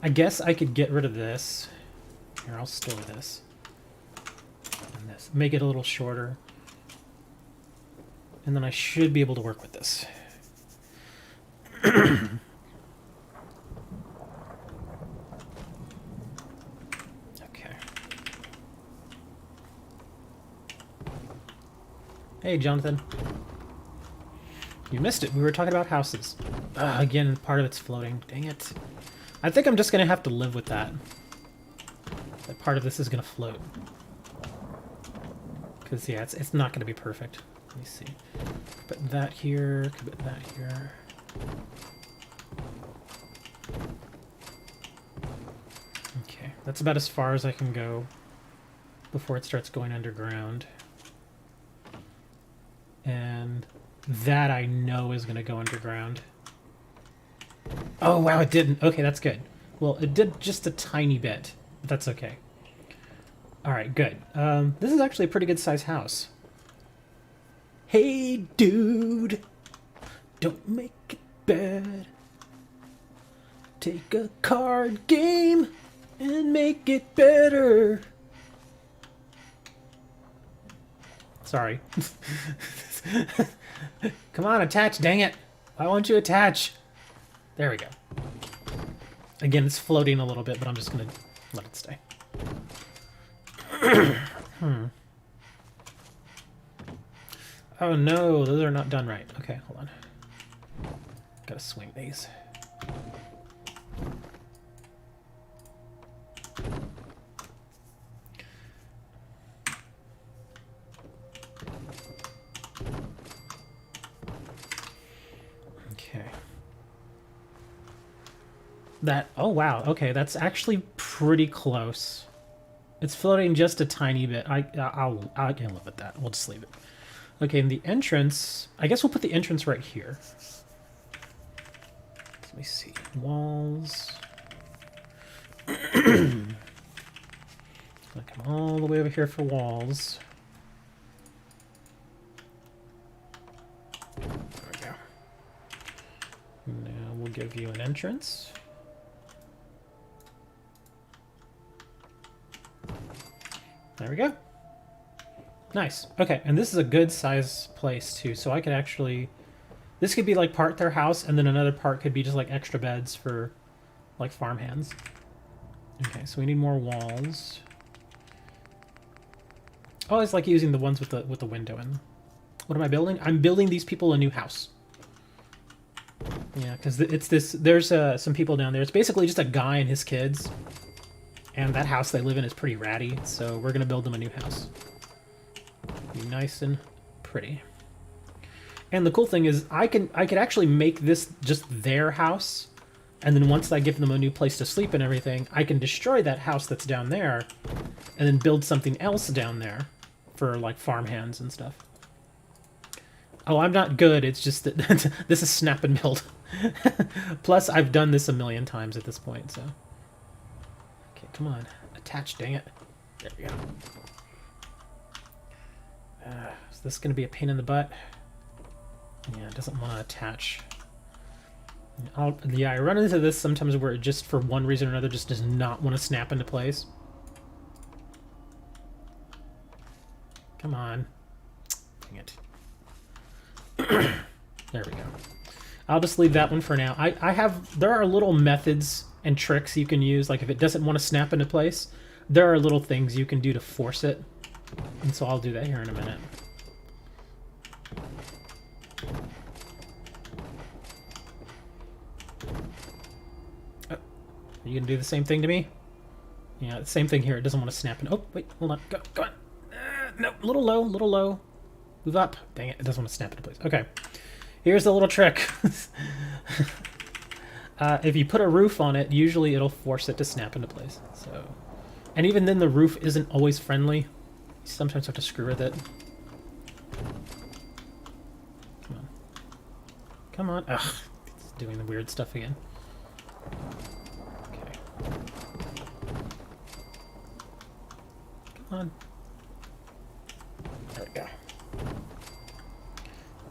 I guess I could get rid of this. Here, I'll store this. And this. Make it a little shorter. And then I should be able to work with this. Okay. Hey, Jonathan. You missed it. We were talking about houses. Again, part of it's floating. Dang it. I think I'm just going to have to live with that. That part of this is going to float. Because, yeah, it's not going to be perfect. Let me see. Put that here. Put that here. Okay. That's about as far as I can go before it starts going underground. And that I know is going to go underground. Oh, wow, it didn't. Okay, that's good. Well, it did just a tiny bit, but that's okay. Alright, good. This is actually a pretty good sized house. Hey, dude, don't make it bad. Take a card game and make it better. Sorry. Come on, attach, dang it. Why won't you attach? There we go. Again, it's floating a little bit, but I'm just going to let it stay. Oh no, those are not done right. Okay, hold on. Gotta swing these. That, oh wow, okay, that's actually pretty close. It's floating just a tiny bit. I can live with that. We'll just leave it. Okay, and the entrance, I guess we'll put the entrance right here. Let me see. Walls. Gonna come all the way over here for walls. There we go. Now we'll give you an entrance. There we go. Nice. Okay, and this is a good size place too, so I could actually... This could be like part their house, and then another part could be just like extra beds for like farmhands. Okay, so we need more walls. Oh, it's like using the ones with the window in. What am I building? I'm building these people a new house. Yeah, because it's this... There's some people down there. It's basically just a guy and his kids. And that house they live in is pretty ratty, so we're going to build them a new house. Be nice and pretty. And the cool thing is I could actually make this just their house, and then once I give them a new place to sleep and everything, I can destroy that house that's down there and then build something else down there for like farmhands and stuff. Oh, I'm not good. It's just that this is snap and build. Plus, I've done this a million times at this point, so... Okay, come on. Attach, dang it. There we go. Is this going to be a pain in the butt? Yeah, it doesn't want to attach. Yeah, I run into this sometimes where it just, for one reason or another, just does not want to snap into place. Come on. Dang it. There we go. I'll just leave that one for now. There are little methods and tricks you can use, like if it doesn't want to snap into place, there are little things you can do to force it. And so I'll do that here in a minute. Oh, are you gonna do the same thing to me? Yeah, the same thing here. It doesn't want to snap in. Oh, wait, hold on. Go on. No, a little low. Move up. Dang it, it doesn't want to snap into place. Okay. Here's the little trick. If you put a roof on it, usually it'll force it to snap into place. So, and even then the roof isn't always friendly. You sometimes have to screw with it. Come on. Come on. Ugh, it's doing the weird stuff again. Okay. Come on. There we go.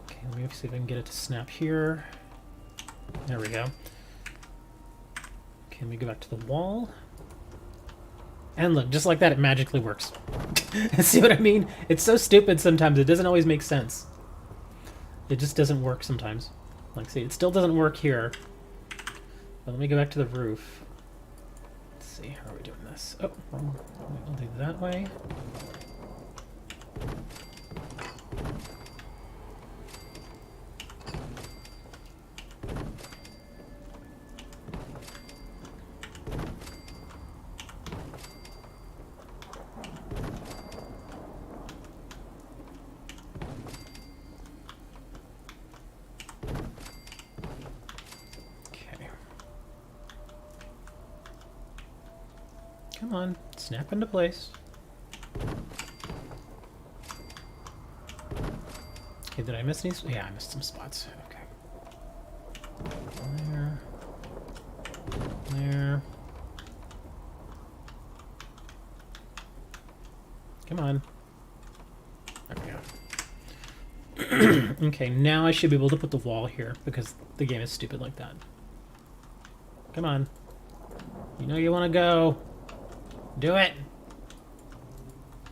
Okay, let me see if I can get it to snap here. There we go. Okay, let me go back to the wall. And look, just like that, it magically works. See what I mean? It's so stupid sometimes. It doesn't always make sense. It just doesn't work sometimes. Like, see, it still doesn't work here. But let me go back to the roof. Let's see, how are we doing this? Oh, wrong. I'll do it that way. Come on, snap into place. Okay, did I miss any? Yeah, I missed some spots. Okay. There. There. Come on. There we go. Okay, now I should be able to put the wall here because the game is stupid like that. Come on. You know you want to go. Do it!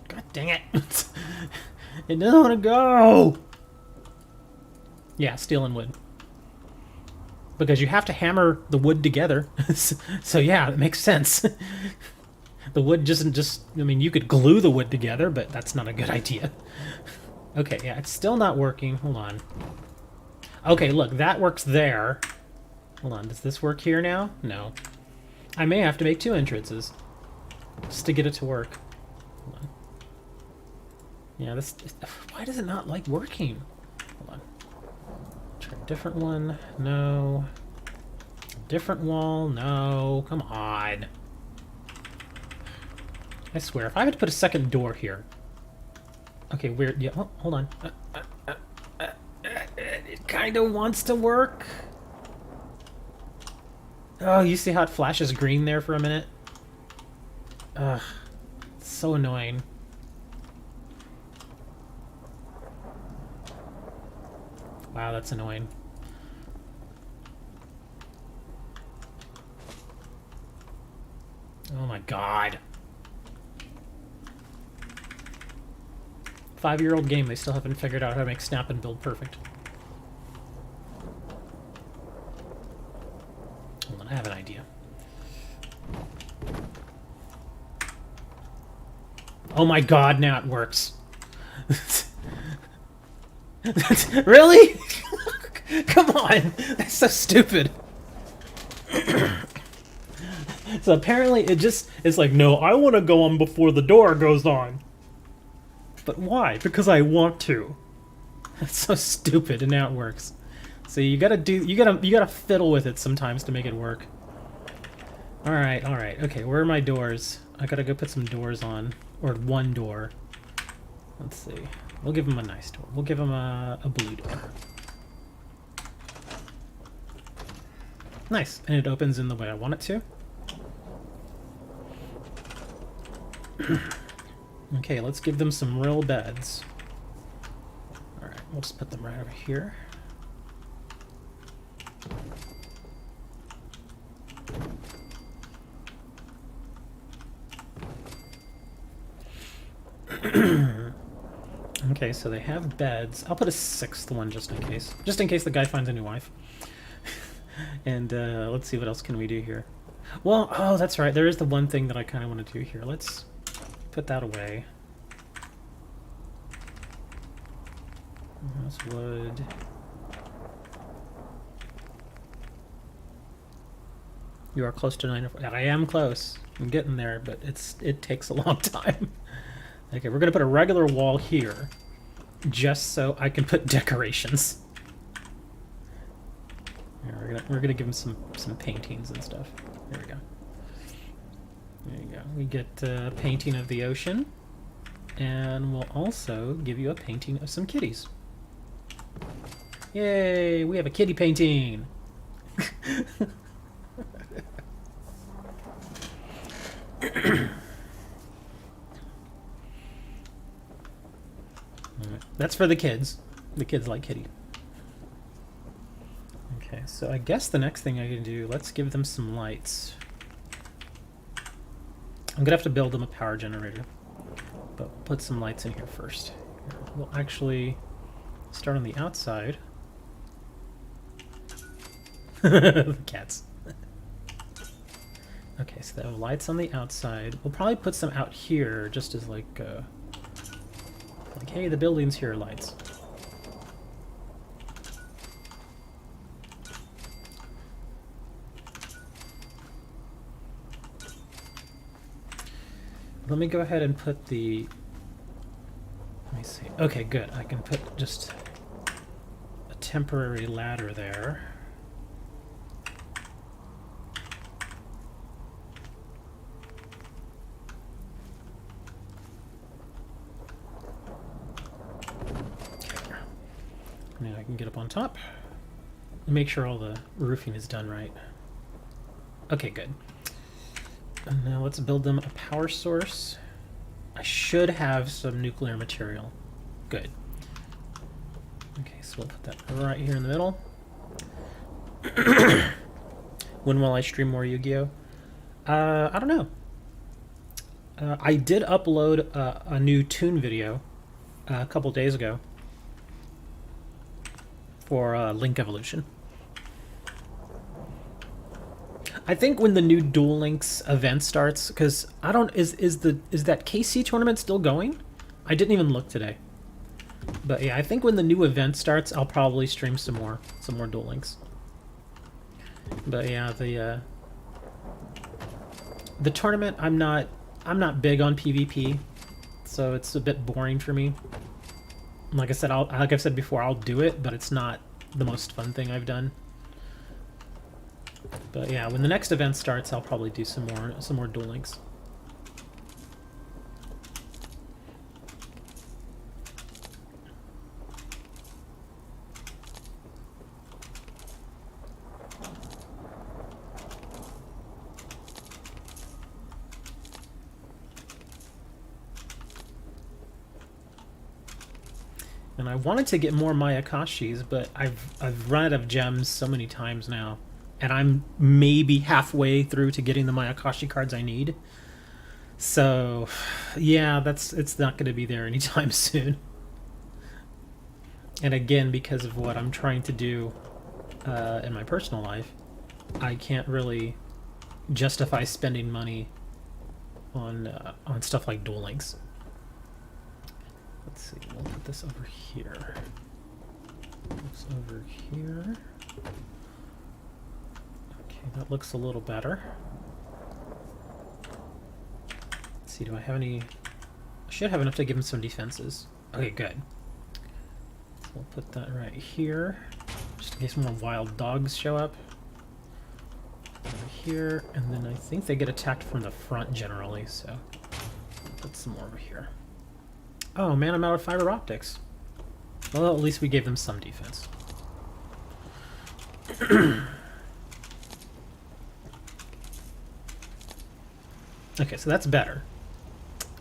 God dang it! It doesn't want to go! Yeah, steel and wood. Because you have to hammer the wood together. So yeah, it makes sense. The wood doesn't just... I mean, you could glue the wood together, but that's not a good idea. Okay, yeah, it's still not working. Hold on. Okay, look, that works there. Hold on, does this work here now? No. I may have to make 2 entrances. Just to get it to work. Hold on. Yeah, this... Why does it not like working? Hold on. Try a different one. No. different wall? No, come on. I swear, if I had to put a second door here. Okay, weird. Yeah, oh, hold on. It kind of wants to work. Oh, you see how it flashes green there for a minute? Ugh, it's so annoying. Wow, that's annoying. Oh my god. 5-year-old game, they still haven't figured out how to make snap and build perfect. Hold on, I have an idea. Oh my god, now it works. Really? Come on! That's so stupid. So apparently it's like, no, I want to go on before the door goes on. But why? Because I want to. That's so stupid, and now it works. So you gotta fiddle with it sometimes to make it work. Alright, okay, where are my doors? I gotta go put some doors on. Or one door. Let's see. We'll give him a nice door. We'll give him a blue door. Nice, and it opens in the way I want it to. Okay, let's give them some real beds. Alright, we'll just put them right over here. Okay, so they have beds. I'll put a 6th one just in case. Just in case the guy finds a new wife. And let's see, what else can we do here? Well, oh, that's right. There is the one thing that I kind of want to do here. Let's put that away. That's wood. You are close to 9. I am close. I'm getting there, but it takes a long time. Okay, we're gonna put a regular wall here, just so I can put decorations. Yeah, we're gonna give him some paintings and stuff. There we go. There you go. We get a painting of the ocean, and we'll also give you a painting of some kitties. Yay! We have a kitty painting. That's for the kids. The kids like kitty. Okay, so I guess the next thing I can do, let's give them some lights. I'm gonna have to build them a power generator, but we'll put some lights in here first. Here, we'll actually start on the outside. The cats. Okay, so they have lights on the outside. We'll probably put some out here just as like hey, the building's here, lights. Let me go ahead and put the... Let me see. Okay, good. I can put just a temporary ladder there. Now I can get up on top and make sure all the roofing is done right. Okay, good. And now let's build them a power source. I should have some nuclear material. Good. Okay, so we'll put that right here in the middle. When will I stream more Yu-Gi-Oh? I don't know. I did upload a new Toon video a couple days ago for Link Evolution. I think when the new Duel Links event starts, because I don't is that KC tournament still going? I didn't even look today. But yeah, I think when the new event starts, I'll probably stream some more Duel Links. But yeah, the tournament, I'm not big on PvP, so it's a bit boring for me. Like I said, like I've said before, I'll do it, but it's not the most fun thing I've done. But yeah, when the next event starts, I'll probably do some more Duel Links. And I wanted to get more Mayakashis, but I've run out of gems so many times now. And I'm maybe halfway through to getting the Mayakashi cards I need. So, yeah, it's not going to be there anytime soon. And again, because of what I'm trying to do in my personal life, I can't really justify spending money on stuff like Duel Links. Let's see, we'll put this over here. This over here. Okay, that looks a little better. Let's see, do I have any... I should have enough to give him some defenses. Okay, good. So we'll put that right here, just in case more wild dogs show up. Over here, and then I think they get attacked from the front generally, so I'll put some more over here. Oh man, I'm out of fiber optics. Well, at least we gave them some defense. Okay, so that's better.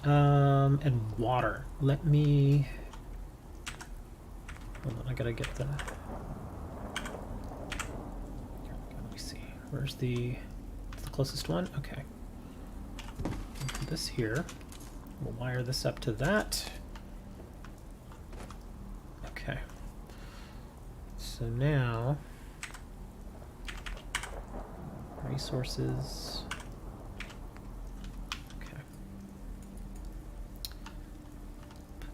And water. Let me... Hold on, I gotta get the... Let me see. Where's the closest one? Okay. Put this here. We'll wire this up to that. Okay. So now... Resources...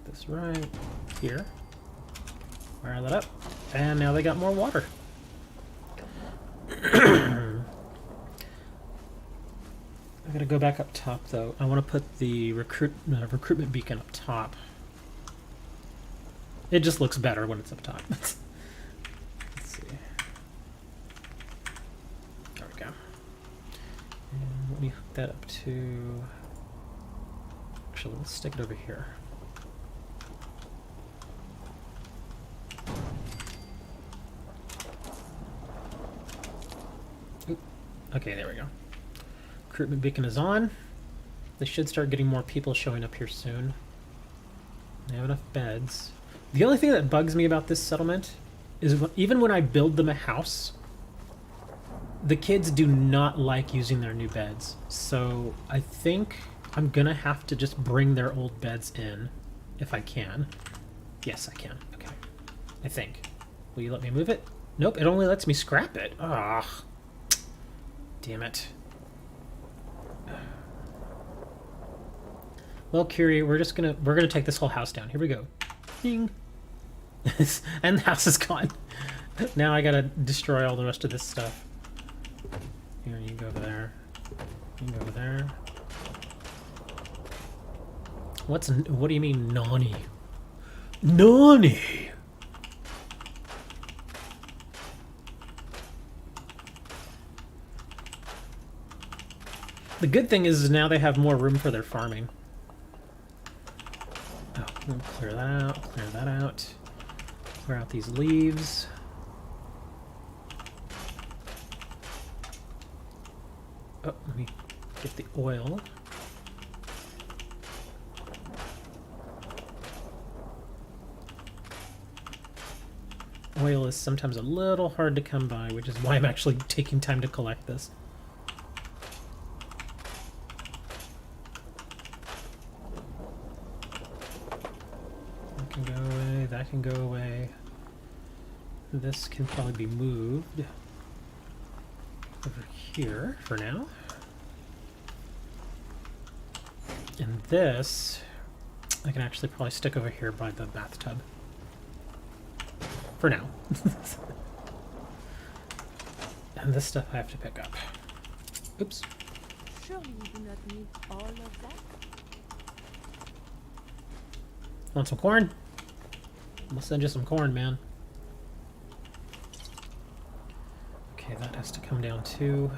This right here. Wire that up. And now they got more water. I gotta go back up top though. I want to put the recruitment beacon up top. It just looks better when it's up top. Let's see. There we go. And let me hook that up to... Actually, let's stick it over here. Okay, there we go. Recruitment beacon is on. They should start getting more people showing up here soon. They have enough beds. The only thing that bugs me about this settlement is even when I build them a house, the kids do not like using their new beds. So I think I'm gonna have to just bring their old beds in if I can. Yes, I can. Okay. I think. Will you let me move it? Nope, it only lets me scrap it. Ah. Damn it. Well, Curie, we're gonna take this whole house down. Here we go. Ding. And the house is gone. Now I gotta destroy all the rest of this stuff. Here, you can go over there. You can go over there. What do you mean, Nani? Nani? The good thing is now they have more room for their farming. Oh, we'll clear that out, clear that out. Clear out these leaves. Oh, let me get the oil. Oil is sometimes a little hard to come by, which is why I'm actually taking time to collect this. That can go away. This can probably be moved over here for now. And this I can actually probably stick over here by the bathtub. For now. And this stuff I have to pick up. Oops. Surely you do not need all of that. Want some corn? We'll send you some corn, man. Okay, that has to come down too.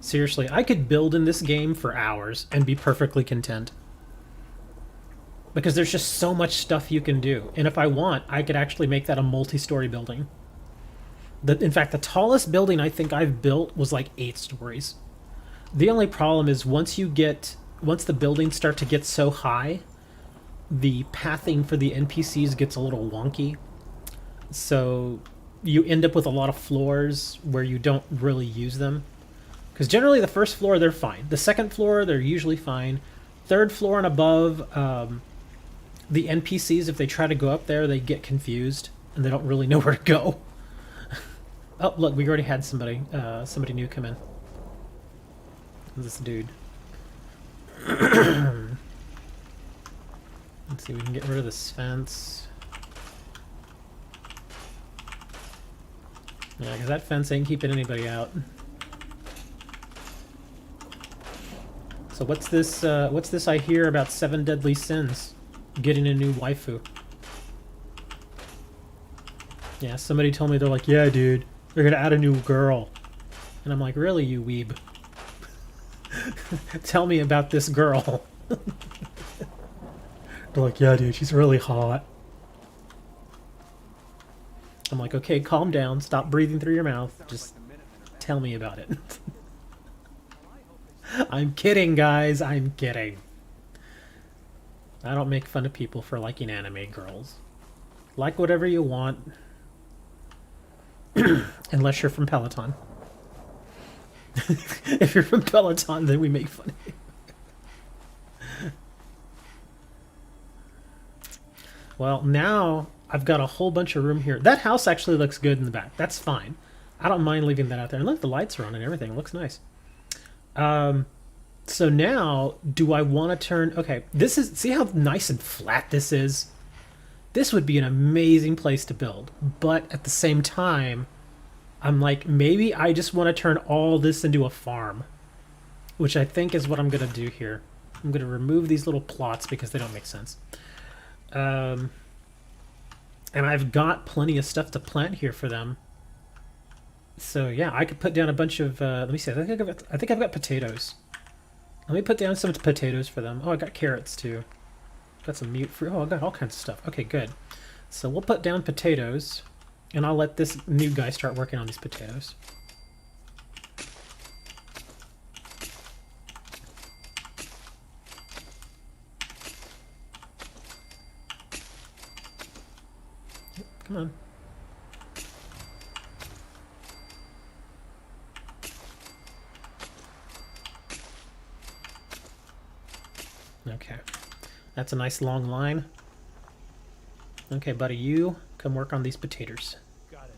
Seriously, I could build in this game for hours and be perfectly content. Because there's just so much stuff you can do. And if I want, I could actually make that a multi-story building. In fact, the tallest building I think I've built was like 8 stories. The only problem is once the buildings start to get so high, the pathing for the NPCs gets a little wonky. So you end up with a lot of floors where you don't really use them. Because generally the first floor, they're fine. The second floor, they're usually fine. Third floor and above, the NPCs, if they try to go up there, they get confused. And they don't really know where to go. Oh, look, we already had somebody new come in. This dude. Let's see, we can get rid of this fence. Yeah, because that fence ain't keeping anybody out. So what's this I hear about 7 deadly sins? Getting a new waifu. Yeah, somebody told me, they're like, yeah, dude, they're gonna add a new girl. And I'm like, really, you weeb? Tell me about this girl. They're like, yeah, dude, she's really hot. I'm like, okay, calm down. Stop breathing through your mouth. Just tell me about it. I'm kidding, guys. I'm kidding. I don't make fun of people for liking anime girls. Like whatever you want. Unless you're from Peloton. If you're from Peloton, then we make fun of you. Well, now I've got a whole bunch of room here. That house actually looks good in the back. That's fine. I don't mind leaving that out there. And look, the lights are on and everything. It looks nice. So now, do I want to turn... Okay, this is... See how nice and flat this is? This would be an amazing place to build. But at the same time, I'm like, maybe I just want to turn all this into a farm. Which I think is what I'm going to do here. I'm going to remove these little plots because they don't make sense. And I've got plenty of stuff to plant here for them. So yeah, I could put down a bunch of... let me see, I think I've got potatoes. Let me put down some potatoes for them. Oh, I got carrots too. Got some mute fruit. Oh, I got all kinds of stuff. Okay, good. So we'll put down potatoes, and I'll let this new guy start working on these potatoes. Come on. Okay. That's a nice long line. Okay, buddy, you come work on these potatoes. Got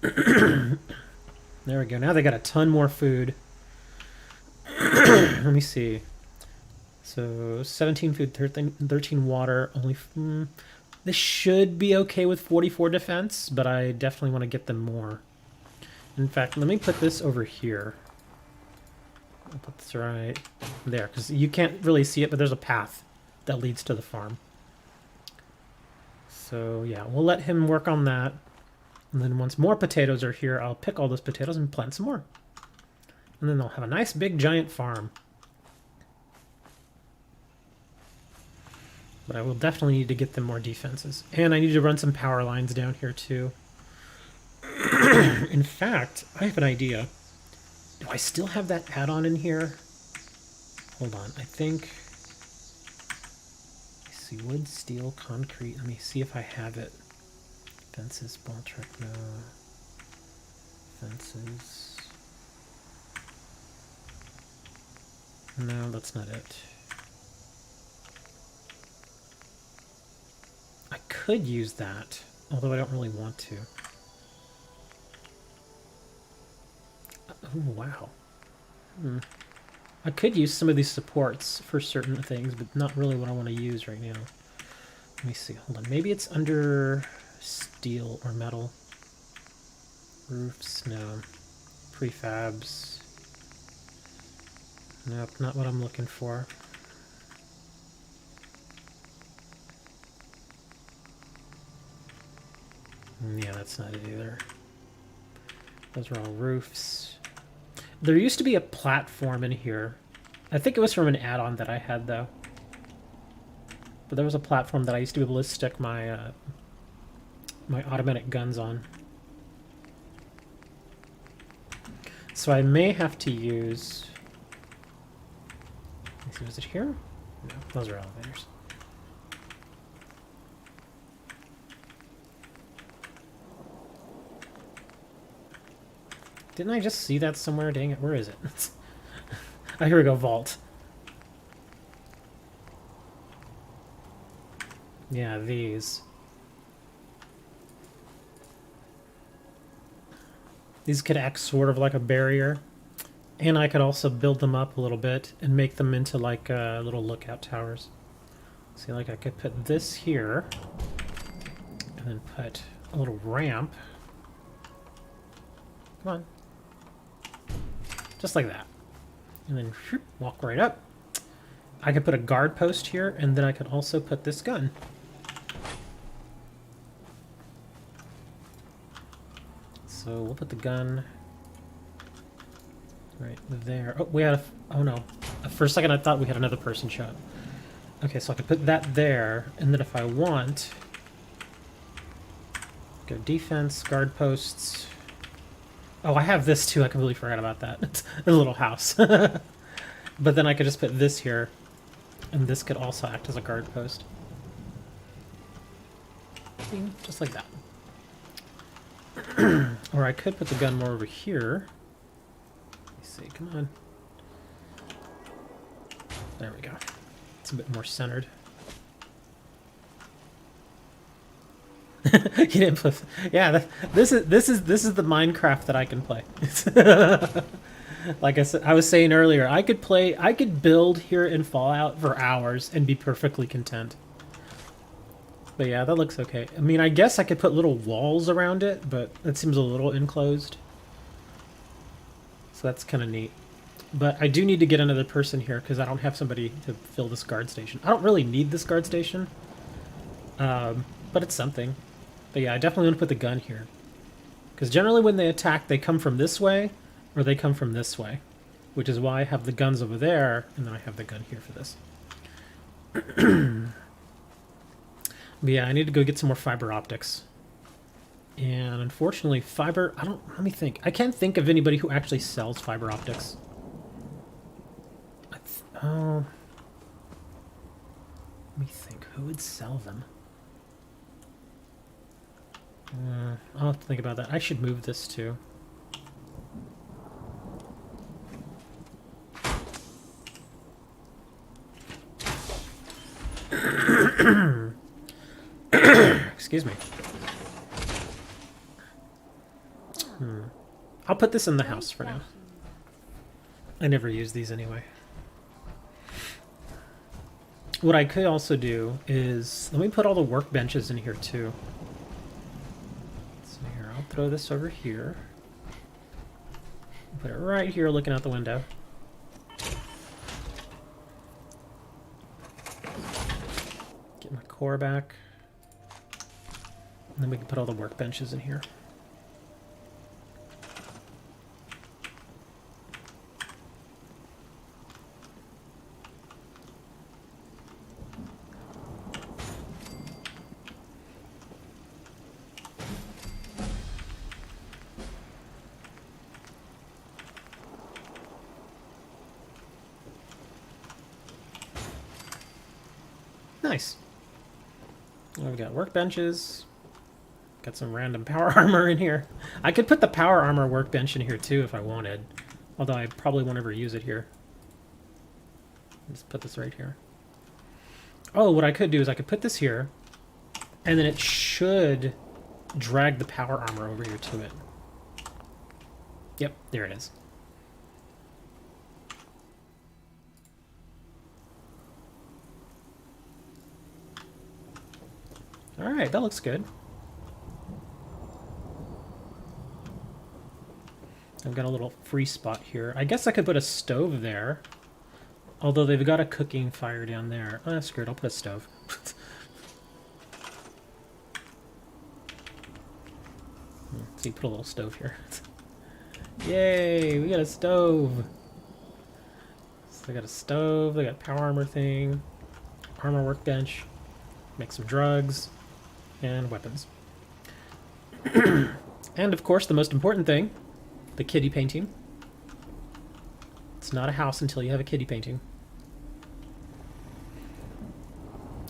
it. There we go. Now they got a ton more food. Let me see. So 17 food, 13 water, only... This should be okay with 44 defense, but I definitely want to get them more. In fact, let me put this over here. I'll put this right there, because you can't really see it, but there's a path that leads to the farm. So yeah, we'll let him work on that. And then once more potatoes are here, I'll pick all those potatoes and plant some more. And then they'll have a nice big giant farm. But I will definitely need to get them more defenses. And I need to run some power lines down here too. In fact, I have an idea. Do I still have that add-on in here? Hold on, I think... Let's see, wood, steel, concrete. Let me see if I have it. Fences, ball track, no. Fences. No, that's not it. I could use that, although I don't really want to. Oh, wow. I could use some of these supports for certain things, but not really what I want to use right now. Let me see. Hold on. Maybe it's under steel or metal. Roofs, no. Prefabs. Nope, not what I'm looking for. Yeah, that's not it either. Those are all roofs. There used to be a platform in here. I think it was from an add-on that I had, though. But there was a platform that I used to be able to stick my my automatic guns on. So I may have to use... Let's see, was it here? No, those are elevators. Didn't I just see that somewhere? Dang it, where is it? Oh, here we go, vault. Yeah, these. These could act sort of like a barrier. And I could also build them up a little bit and make them into like little lookout towers. See, like I could put this here. And then put a little ramp. Come on. Just like that. And then whoop, walk right up. I could put a guard post here, and then I could also put this gun. So we'll put the gun right there. Oh, we had a... Oh, no. For a second, I thought we had another person show up. Okay, so I could put that there, and then if I want... Go defense, guard posts... Oh, I have this too. I completely forgot about that. It's a little house. But then I could just put this here, and this could also act as a guard post. Just like that. Or I could put the gun more over here. Let me see. Come on. There we go. It's a bit more centered. You didn't put, yeah. This is the Minecraft that I can play. Like I said, I was saying earlier, I could build here in Fallout for hours and be perfectly content. But yeah, that looks okay. I mean, I guess I could put little walls around it, but that seems a little enclosed. So that's kind of neat. But I do need to get another person here because I don't have somebody to fill this guard station. I don't really need this guard station, but it's something. But yeah, I definitely want to put the gun here. Because generally when they attack, they come from this way, or they come from this way. Which is why I have the guns over there, and then I have the gun here for this. But yeah, I need to go get some more fiber optics. And unfortunately, fiber... let me think. I can't think of anybody who actually sells fiber optics. Oh... Let me think. Who would sell them? I'll have to think about that. I should move this too. Excuse me. I'll put this in the house for now. I never use these anyway. What I could also do is... Let me put all the workbenches in here too. So here, I'll throw this over here. Put it right here looking out the window. Get my core back. And then we can put all the workbenches in here. Nice. Well, we've got workbenches. Got some random power armor in here. I could put the power armor workbench in here too if I wanted. Although I probably won't ever use it here. Let's put this right here. Oh, what I could do is I could put this here. And then it should drag the power armor over here to it. Yep, there it is. Alright, that looks good. I've got a little free spot here. I guess I could put a stove there. Although they've got a cooking fire down there. Oh, screw it, I'll put a stove. crafty. Put a little stove here. Yay! We got a stove! So I got a stove, I got a power armor thing, armor workbench, make some drugs, and weapons. And of course, the most important thing, the kitty painting. It's not a house until you have a kitty painting.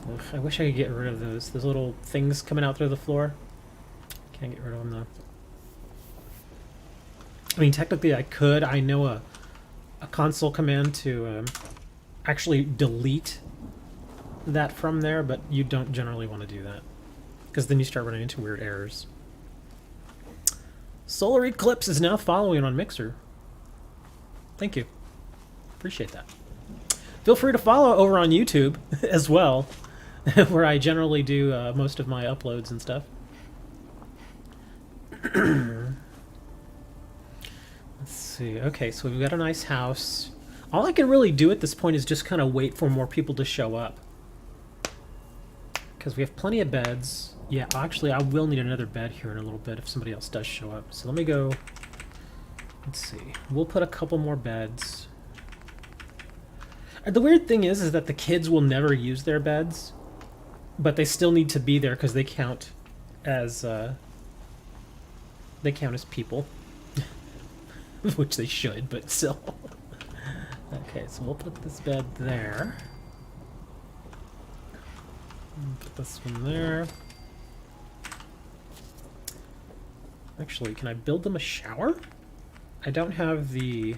Ugh, I wish I could get rid of those little things coming out through the floor. Can't get rid of them though. I mean, technically I could. I know a console command to actually delete that from there, but you don't generally want to do that because then you start running into weird errors. Solar Eclipse is now following on Mixer. Thank you. Appreciate that. Feel free to follow over on YouTube as well, where I generally do most of my uploads and stuff. Let's see. Okay, so we've got a nice house. All I can really do at this point is just kind of wait for more people to show up. Because we have plenty of beds. Yeah, actually, I will need another bed here in a little bit if somebody else does show up. So let me go... Let's see. We'll put a couple more beds. The weird thing is that the kids will never use their beds. But they still need to be there because they count as people. Which they should, but still. Okay, so we'll put this bed there. Put this one there. Actually, can I build them a shower? I don't have the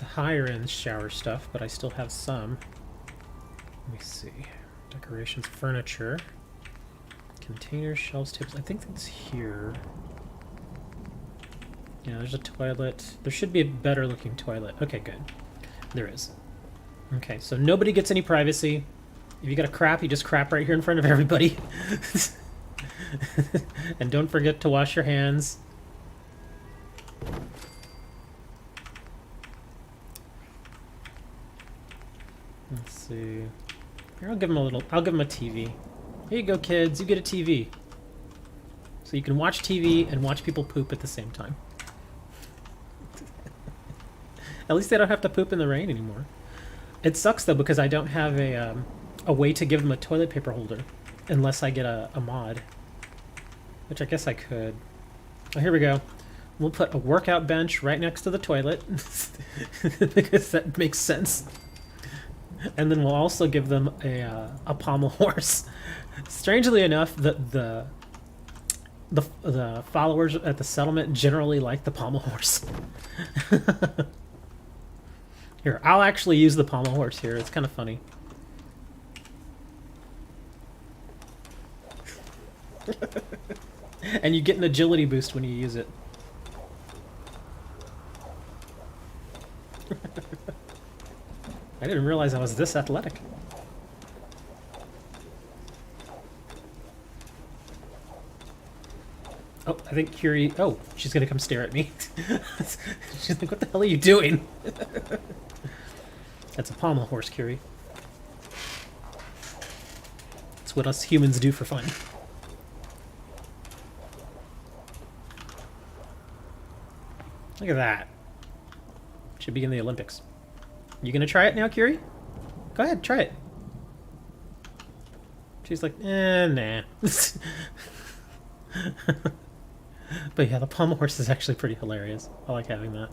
higher end shower stuff, but I still have some. Let me see. Decorations, furniture, containers, shelves, tables. I think that's here. Yeah, there's a toilet. There should be a better looking toilet. Okay, good. There is. Okay, so nobody gets any privacy. If you got a crap, you just crap right here in front of everybody. And don't forget to wash your hands. Let's see. Here, I'll give him a TV. Here you go, kids. You get a TV. So you can watch TV and watch people poop at the same time. At least they don't have to poop in the rain anymore. It sucks though because I don't have a way to give them a toilet paper holder unless I get a mod, which I guess I could. Oh, here we go. We'll put a workout bench right next to the toilet because that makes sense. And then we'll also give them a pommel horse. Strangely enough, the followers at the settlement generally like the pommel horse. Here, I'll actually use the pommel horse here. It's kind of funny. And you get an agility boost when you use it. I didn't realize I was this athletic. Oh, I think Curie... Oh, she's gonna come stare at me. She's like, what the hell are you doing? That's a pommel horse, Curie. That's what us humans do for fun. Look at that. Should be in the Olympics. You gonna try it now, Curie? Go ahead, try it. She's like, nah. But yeah, the pommel horse is actually pretty hilarious. I like having that.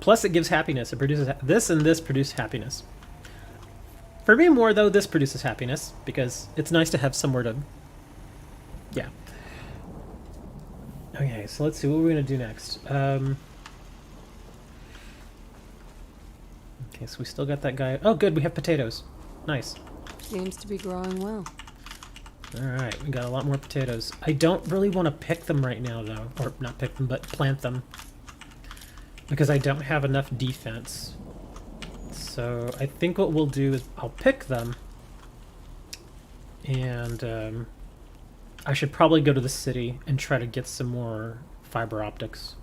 Plus, it gives happiness. It produces this and this produce happiness. For me, more though, this produces happiness because it's nice to have somewhere to. Yeah. Okay, so let's see what we're gonna do next. Okay, so we still got that guy. Oh, good, we have potatoes. Nice. Seems to be growing well. Alright, we got a lot more potatoes. I don't really want to pick them right now, though. Or, not pick them, but plant them. Because I don't have enough defense. So, I think what we'll do is I'll pick them. And, I should probably go to the city and try to get some more fiber optics.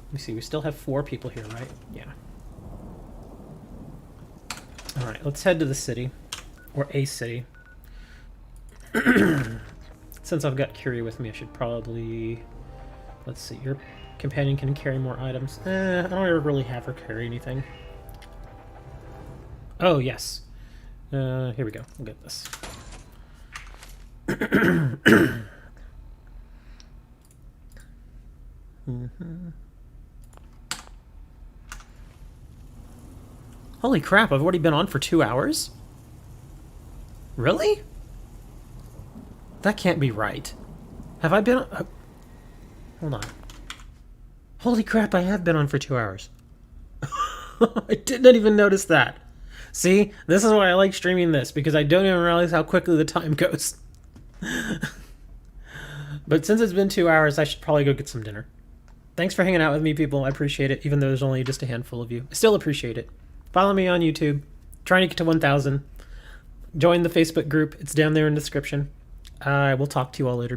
Let me see, we still have 4 people here, right? Yeah. Alright, let's head to the city. Or a city. Let's Since I've got Curie with me, I should probably... Let's see, your companion can carry more items. I don't ever really have her carry anything. Oh, yes. Here we go. We'll get this. Holy crap, I've already been on for 2 hours? Really? That can't be right. Have I been on... hold on. Holy crap, I have been on for 2 hours. I did not even notice that. See, this is why I like streaming this, because I don't even realize how quickly the time goes. But since it's been 2 hours, I should probably go get some dinner. Thanks for hanging out with me, people. I appreciate it, even though there's only just a handful of you. I still appreciate it. Follow me on YouTube. Trying to get to 1,000. Join the Facebook group. It's down there in the description. I will talk to you all later.